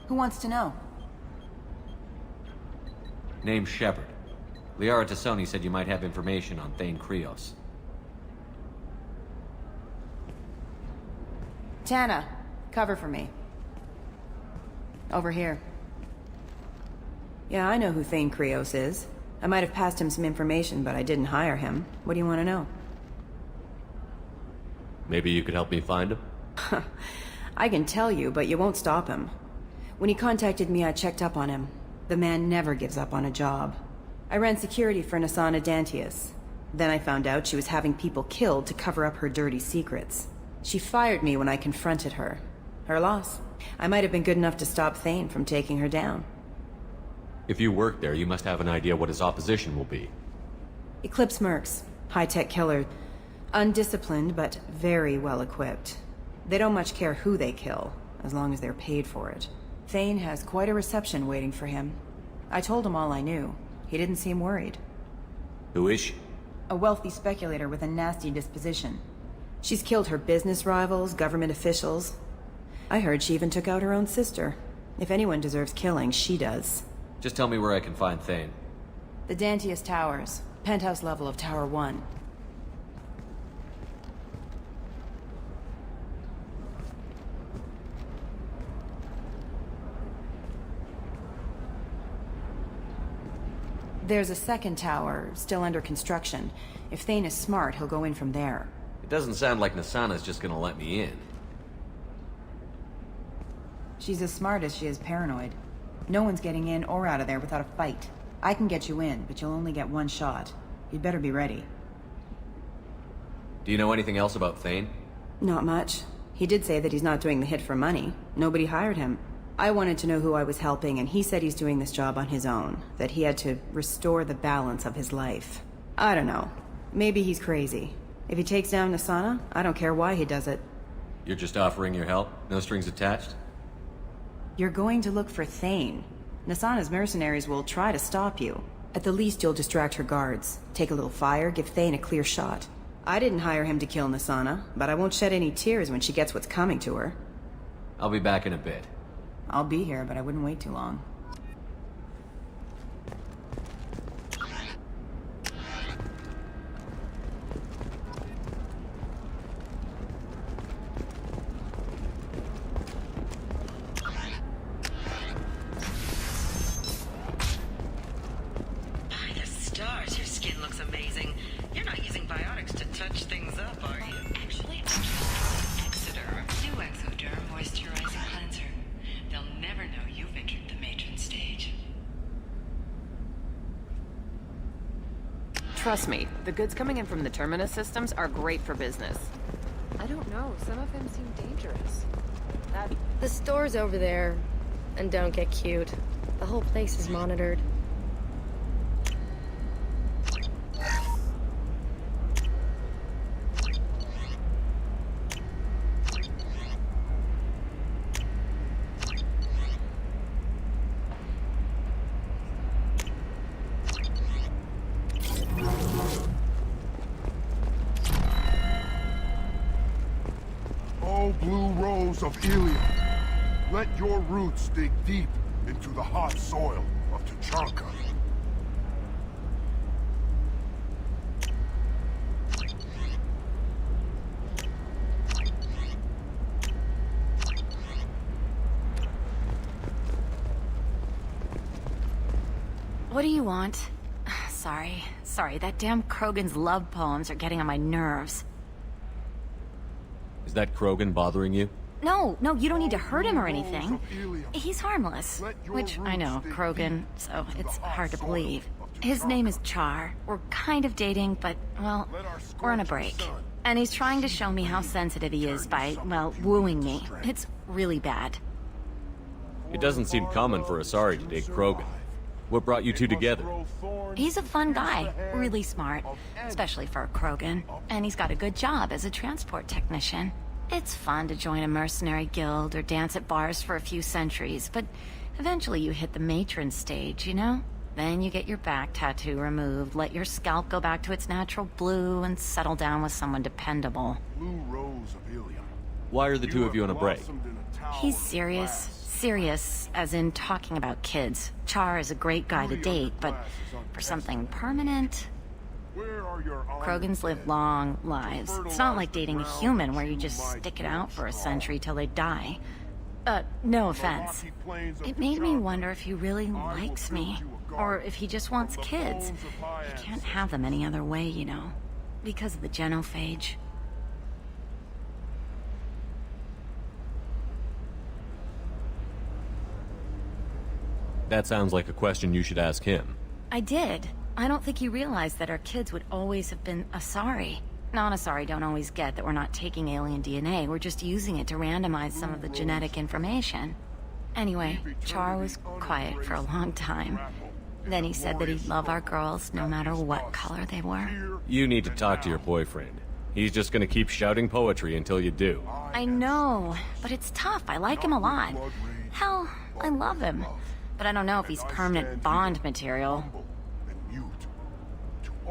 Who wants to know? Name's Shepard. Liara Tassoni said you might have information on Thane Krios. Tana, cover for me. Over here. Yeah, I know who Thane Krios is. I might have passed him some information, but I didn't hire him. What do you want to know? Maybe you could help me find him? I can tell you, but you won't stop him. When he contacted me, I checked up on him. The man never gives up on a job. I ran security for Nasana Dantius. Then I found out she was having people killed to cover up her dirty secrets. She fired me when I confronted her. Her loss. I might have been good enough to stop Thane from taking her down. If you work there, you must have an idea what his opposition will be. Eclipse mercs. High-tech killer. Undisciplined, but very well equipped. They don't much care who they kill, as long as they're paid for it. Thane has quite a reception waiting for him. I told him all I knew. He didn't seem worried. Who is she? A wealthy speculator with a nasty disposition. She's killed her business rivals, government officials. I heard she even took out her own sister. If anyone deserves killing, she does. Just tell me where I can find Thane. The Dantius Towers. Penthouse level of Tower 1. There's a second tower, still under construction. If Thane is smart, he'll go in from there. It doesn't sound like Nasana's just gonna let me in. She's as smart as she is paranoid. No one's getting in or out of there without a fight. I can get you in, but you'll only get one shot. You'd better be ready. Do you know anything else about Thane? Not much. He did say that he's not doing the hit for money. Nobody hired him. I wanted to know who I was helping, and he said he's doing this job on his own. That he had to restore the balance of his life. I don't know. Maybe he's crazy. If he takes down Nasana, I don't care why he does it. You're just offering your help? No strings attached? You're going to look for Thane. Nasana's mercenaries will try to stop you. At the least, you'll distract her guards. Take a little fire, give Thane a clear shot. I didn't hire him to kill Nasana, but I won't shed any tears when she gets what's coming to her. I'll be back in a bit. I'll be here, but I wouldn't wait too long. By the stars, your skin looks amazing. You're not using biotics to touch things up, are you? Actually, I'm using Exoderm. New Exoderm moisturizing cleanser. They'll never know you've entered the matron stage. Trust me, the goods coming in from the Terminus systems are great for business. I don't know. Some of them seem dangerous. The store's over there. And don't get cute. The whole place is monitored. heroes of Ilium, let your roots dig deep into the hot soil of Tuchanka. What do you want? Sorry, that damn Krogan's love poems are getting on my nerves. Is that Krogan bothering you? No, you don't need to hurt him or anything. He's harmless. Which, I know, Krogan, so it's hard to believe. His name is Char. We're kind of dating, but, well, we're on a break. And he's trying to show me how sensitive he is by, well, wooing me. It's really bad. It doesn't seem common for Asari to date Krogan. What brought you two together? He's a fun guy, really smart, especially for a Krogan. And he's got a good job as a transport technician. It's fun to join a mercenary guild or dance at bars for a few centuries, but eventually you hit the matron stage, you know? Then you get your back tattoo removed, let your scalp go back to its natural blue, and settle down with someone dependable. Why are the two of you on a break? He's serious. Serious, as in talking about kids. Char is a great guy to date, but for something permanent... Krogans live long lives. It's not like dating a human where you just stick it out for a century till they die. No offense. It made me wonder if he really likes me, or if he just wants kids. He can't have them any other way, you know, because of the genophage. That sounds like a question you should ask him. I did. I don't think he realized that our kids would always have been Asari. Non-Asari don't always get that we're not taking alien DNA, we're just using it to randomize some of the genetic information. Anyway, Char was quiet for a long time. Then he said that he'd love our girls no matter what color they were. You need to talk to your boyfriend. He's just gonna keep shouting poetry until you do. I know, but it's tough. I like him a lot. Hell, I love him. But I don't know if he's permanent Bond material.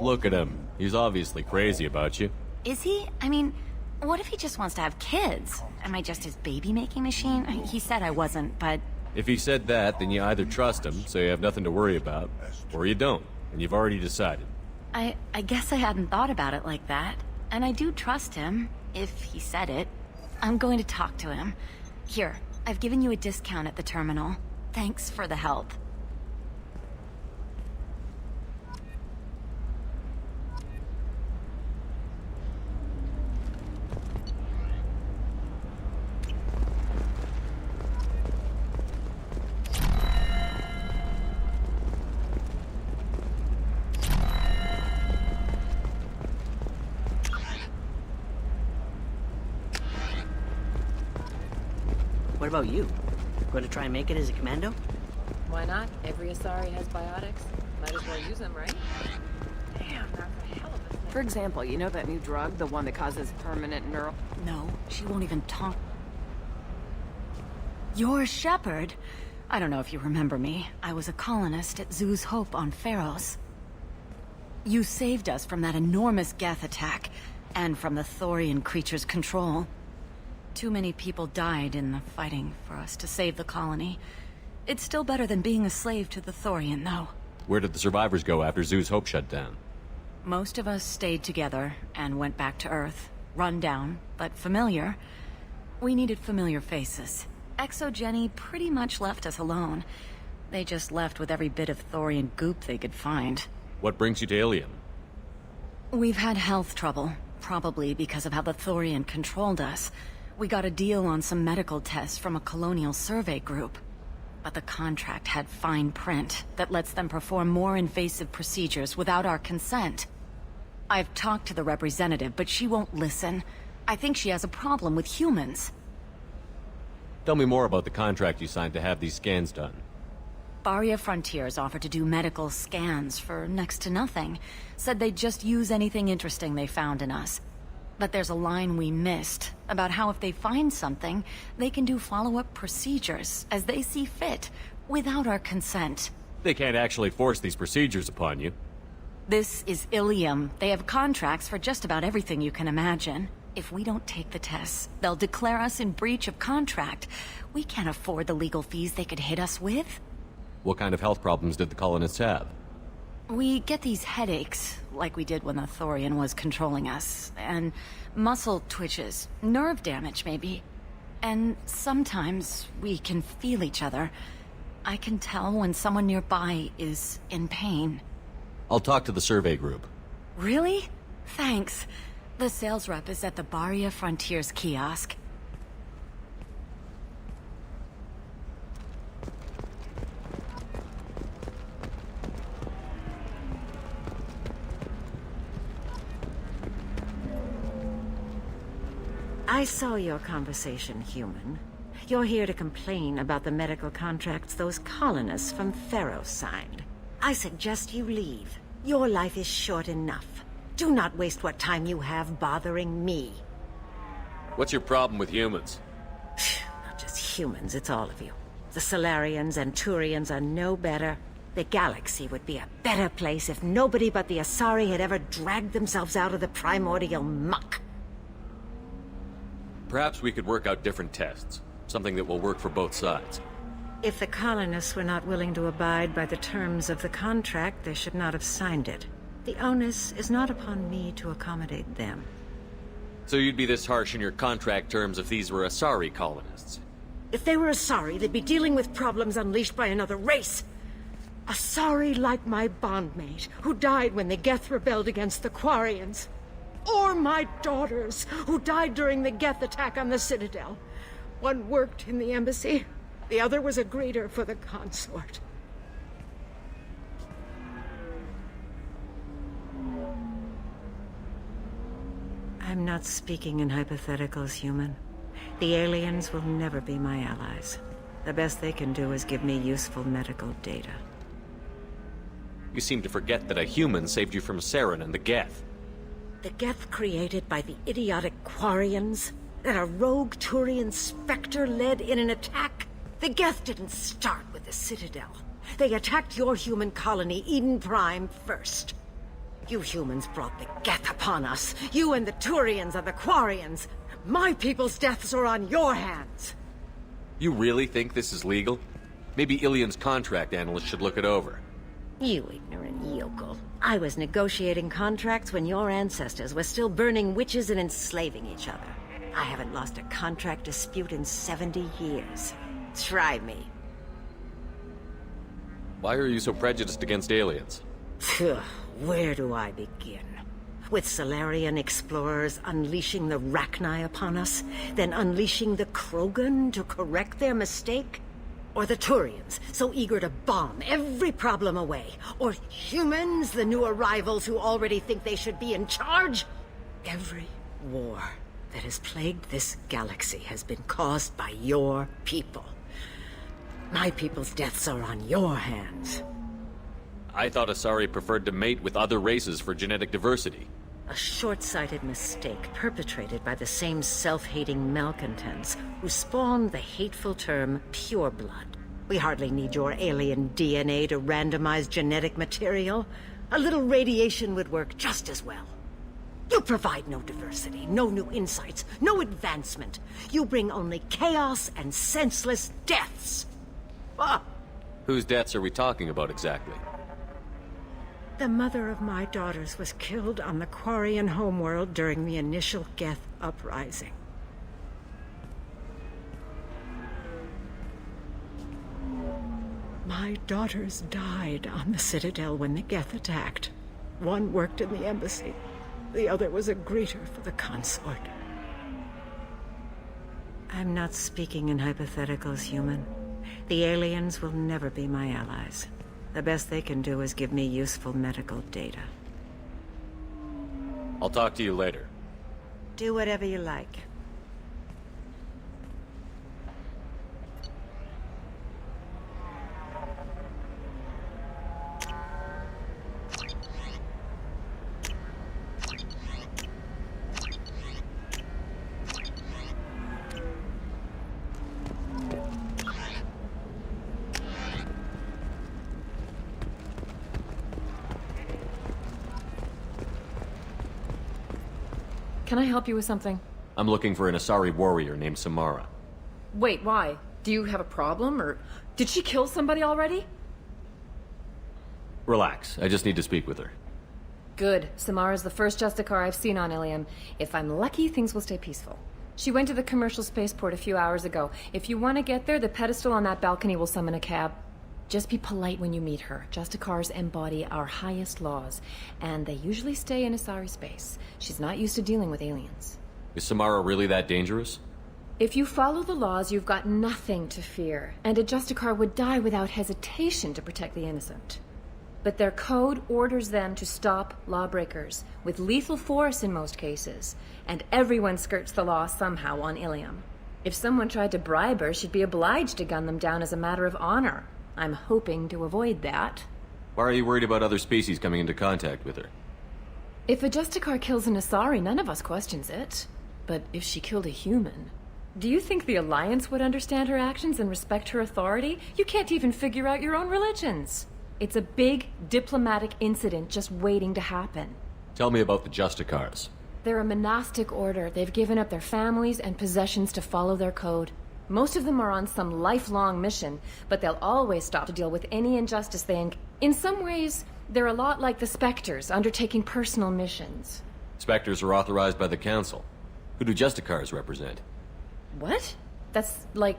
Look at him. He's obviously crazy about you. Is he? I mean, what if he just wants to have kids? Am I just his baby-making machine? He said I wasn't, but... If he said that, then you either trust him, so you have nothing to worry about, or you don't, and you've already decided. I guess I hadn't thought about it like that. And I do trust him, if he said it. I'm going to talk to him. Here, I've given you a discount at the terminal. Thanks for the help. What about you? Going to try and make it as a commando? Why not? Every Asari has biotics. Might as well use them, right? Damn, that's a hell of a thing. For example, you know that new drug, the one that causes permanent neural... No, she won't even talk. You're Shepard. I don't know if you remember me. I was a colonist at Zoo's Hope on Pharos. You saved us from that enormous Geth attack, and from the Thorian creature's control. Too many people died in the fighting for us to save the colony. It's still better than being a slave to the Thorian, though. Where did the survivors go after Zoo's Hope shut down? Most of us stayed together and went back to Earth. Run down, but familiar. We needed familiar faces. Exogeny pretty much left us alone. They just left with every bit of Thorian goop they could find. What brings you to Ilium? We've had health trouble, probably because of how the Thorian controlled us. We got a deal on some medical tests from a colonial survey group. But the contract had fine print that lets them perform more invasive procedures without our consent. I've talked to the representative, but she won't listen. I think she has a problem with humans. Tell me more about the contract you signed to have these scans done. Barria Frontiers offered to do medical scans for next to nothing. Said they'd just use anything interesting they found in us. But there's a line we missed about how if they find something, they can do follow-up procedures as they see fit, without our consent. They can't actually force these procedures upon you. This is Ilium. They have contracts for just about everything you can imagine. If we don't take the tests, they'll declare us in breach of contract. We can't afford the legal fees they could hit us with. What kind of health problems did the colonists have? We get these headaches, like we did when the Thorian was controlling us, and muscle twitches, nerve damage maybe. And sometimes we can feel each other. I can tell when someone nearby is in pain. I'll talk to the survey group. Really? Thanks. The sales rep is at the Barria Frontiers kiosk. I saw your conversation, human. You're here to complain about the medical contracts those colonists from Theros signed. I suggest you leave. Your life is short enough. Do not waste what time you have bothering me. What's your problem with humans? Not just humans, it's all of you. The Solarians and Turians are no better. The galaxy would be a better place if nobody but the Asari had ever dragged themselves out of the primordial muck. Perhaps we could work out different tests. Something that will work for both sides. If the colonists were not willing to abide by the terms of the contract, they should not have signed it. The onus is not upon me to accommodate them. So you'd be this harsh in your contract terms if these were Asari colonists? If they were Asari, they'd be dealing with problems unleashed by another race. Asari like my bondmate, who died when the Geth rebelled against the Quarians. Or my daughters, who died during the Geth attack on the Citadel. One worked in the embassy, the other was a greeter for the consort. I'm not speaking in hypotheticals, human. The aliens will never be my allies. The best they can do is give me useful medical data. You seem to forget that a human saved you from Saren and the Geth. The Geth created by the idiotic Quarians? That a rogue Turian Spectre led in an attack? The Geth didn't start with the Citadel. They attacked your human colony, Eden Prime, first. You humans brought the Geth upon us. You and the Turians and the Quarians. My people's deaths are on your hands. You really think this is legal? Maybe Ilium's contract analyst should look it over. You ignorant yokel. I was negotiating contracts when your ancestors were still burning witches and enslaving each other. I haven't lost a contract dispute in 70 years. Try me. Why are you so prejudiced against aliens? Phew, where do I begin? With Solarian explorers unleashing the Rachni upon us, then unleashing the Krogan to correct their mistake? Or the Turians, so eager to bomb every problem away? Or humans, the new arrivals who already think they should be in charge? Every war that has plagued this galaxy has been caused by your people. My people's deaths are on your hands. I thought Asari preferred to mate with other races for genetic diversity. A short-sighted mistake perpetrated by the same self-hating malcontents who spawned the hateful term pureblood. We hardly need your alien DNA to randomize genetic material. A little radiation would work just as well. You provide no diversity, no new insights, no advancement. You bring only chaos and senseless deaths. Ah! Whose deaths are we talking about exactly? The mother of my daughters was killed on the Quarian homeworld during the initial Geth uprising. My daughters died on the Citadel when the Geth attacked. One worked in the embassy. The other was a greeter for the consort. I'm not speaking in hypotheticals, human. The aliens will never be my allies. The best they can do is give me useful medical data. I'll talk to you later. Do whatever you like. can I help you with something? I'm looking for an Asari warrior named Samara. Wait, why? Do you have a problem, or did she kill somebody already? Relax, I just need to speak with her. Good. Samara's the first Justicar I've seen on Ilium. If I'm lucky, things will stay peaceful. She went to the commercial spaceport a few hours ago. If you want to get there, the pedestal on that balcony will summon a cab. Just be polite when you meet her. Justicars embody our highest laws, and they usually stay in Asari space. She's not used to dealing with aliens. Is Samara really that dangerous? If you follow the laws, you've got nothing to fear, and a Justicar would die without hesitation to protect the innocent. But their code orders them to stop lawbreakers, with lethal force in most cases, and everyone skirts the law somehow on Ilium. If someone tried to bribe her, she'd be obliged to gun them down as a matter of honor. I'm hoping to avoid that. Why are you worried about other species coming into contact with her? If a Justicar kills an Asari, none of us questions it. But if she killed a human... Do you think the Alliance would understand her actions and respect her authority? You can't even figure out your own religions. It's a big diplomatic incident just waiting to happen. Tell me about the Justicars. They're a monastic order. They've given up their families and possessions to follow their code. Most of them are on some lifelong mission, but they'll always stop to deal with any injustice they In some ways, they're a lot like the Spectres, undertaking personal missions. Spectres are authorized by the Council. Who do Justicars represent? What? That's like,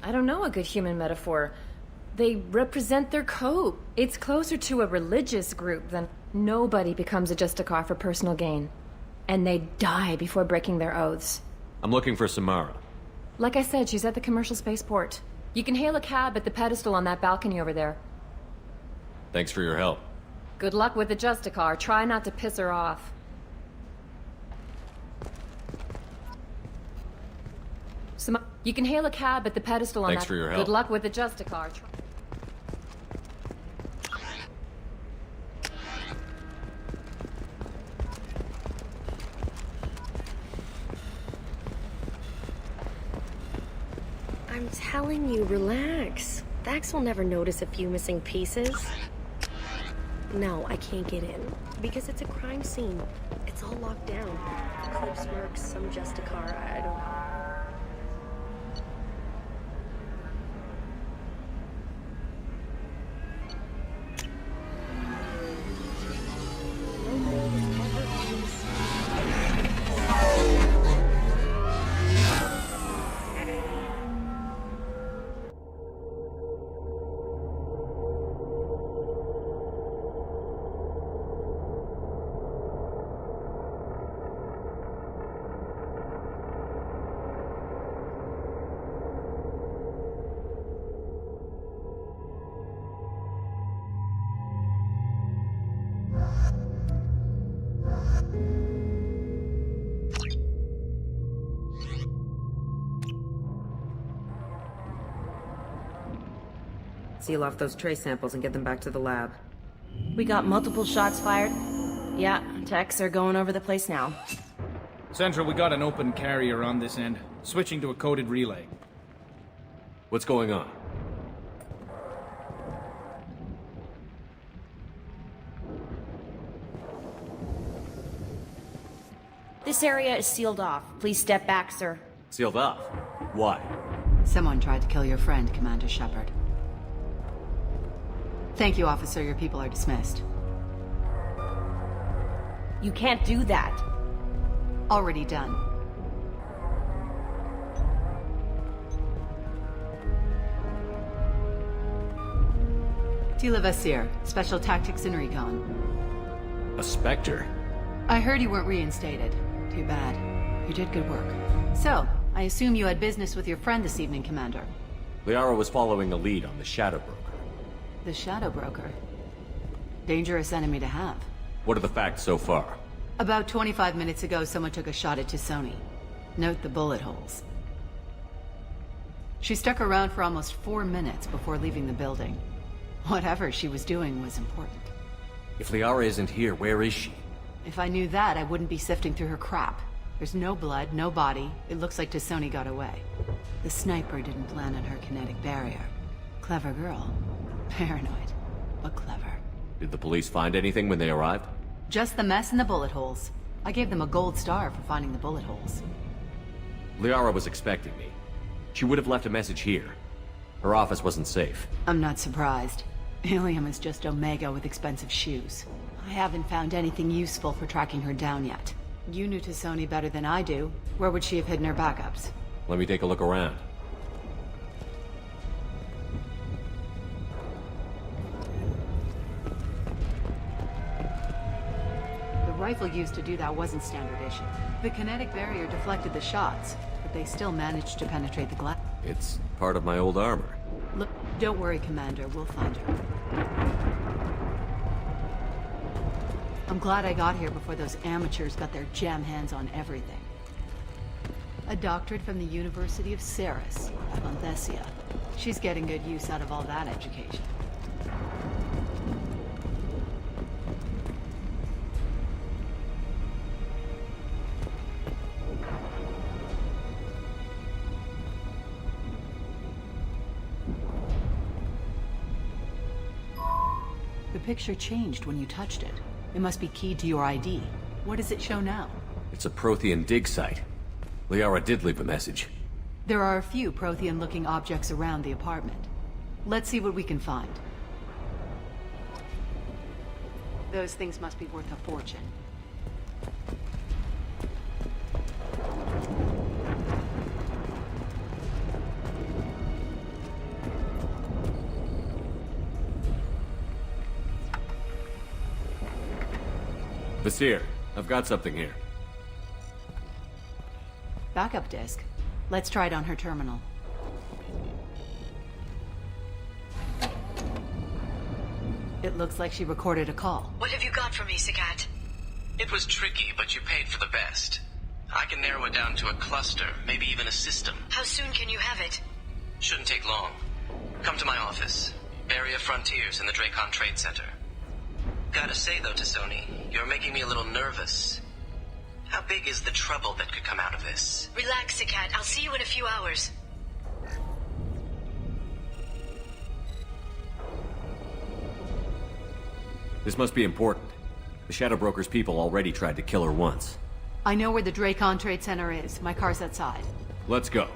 I don't know, a good human metaphor. They represent their code. It's closer to a religious group than nobody becomes a Justicar for personal gain. And they die before breaking their oaths. I'm looking for Samara. Like I said, she's at the commercial spaceport. You can hail a cab at the pedestal on that balcony over there. Thanks for your help. Good luck with the Justicar. Try not to piss her off. You can hail a cab at the pedestal on that... Thanks for your help. Good luck with the Justicar. I'm telling you, relax. Vax will never notice a few missing pieces. No, I can't get in. Because it's a crime scene. It's all locked down. Clips, mercs, some Justicar, I don't know. Seal off those trace samples and get them back to the lab. We got multiple shots fired. Yeah, techs are going over the place now. Central, we got an open carrier on this end. Switching to a coded relay. What's going on? This area is sealed off. Please step back, sir. Sealed off? Why? Someone tried to kill your friend, Commander Shepard. Thank you, officer. Your people are dismissed. You can't do that. Already done. Tila Vasir, Special Tactics and Recon. A Spectre? I heard you weren't reinstated. Too bad. You did good work. So, I assume you had business with your friend this evening, Commander. Liara was following a lead on the Shadow Broker. The Shadow Broker? Dangerous enemy to have. What are the facts so far? About 25 minutes ago, someone took a shot at T'Soni. Note the bullet holes. She stuck around for almost 4 minutes before leaving the building. Whatever she was doing was important. If Liara isn't here, where is she? If I knew that, I wouldn't be sifting through her crap. There's no blood, no body. It looks like T'Soni got away. The sniper didn't land on her kinetic barrier. Clever girl. Paranoid, but clever. Did the police find anything when they arrived? Just the mess and the bullet holes. I gave them a gold star for finding the bullet holes. Liara was expecting me. She would have left a message here. Her office wasn't safe. I'm not surprised. Ilium is just Omega with expensive shoes. I haven't found anything useful for tracking her down yet. You knew Tassoni better than I do. Where would she have hidden her backups? Let me take a look around. The rifle used to do that wasn't standard issue. The kinetic barrier deflected the shots, but they still managed to penetrate the glass. It's part of my old armor. Look, don't worry, Commander. We'll find her. I'm glad I got here before those amateurs got their jam hands on everything. A doctorate from the University of Ceres, Avanthesia. She's getting good use out of all that education. The picture changed when you touched it. It must be keyed to your ID. What does it show now? It's a Prothean dig site. Liara did leave a message. There are a few Prothean-looking objects around the apartment. Let's see what we can find. Those things must be worth a fortune. Vasir, I've got something here. Backup disk. Let's try it on her terminal. It looks like she recorded a call. What have you got for me, Sagat? It was tricky, but you paid for the best. I can narrow it down to a cluster, maybe even a system. How soon can you have it? Shouldn't take long. Come to my office. Barrier Frontiers in the Dracon Trade Center. Gotta say though, Tassoni, you're making me a little nervous. How big is the trouble that could come out of this? Relax, Sagat. I'll see you in a few hours. This must be important. The Shadow Broker's people already tried to kill her once. I know where the Dracon Trade Center is. My car's outside. Let's go.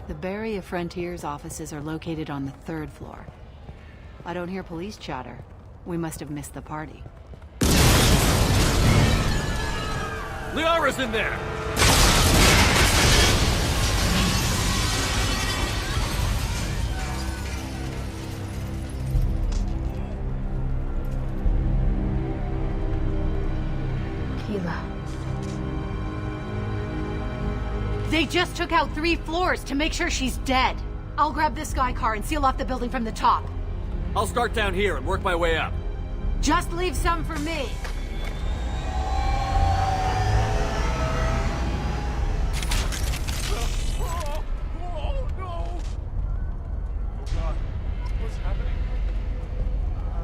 The Barrier Frontiers offices are located on the 3rd floor. I don't hear police chatter. We must have missed the party. Liara's in there! Keela. They just took out 3 floors to make sure she's dead. I'll grab this Sky car and seal off the building from the top. I'll start down here and work my way up. Just leave some for me.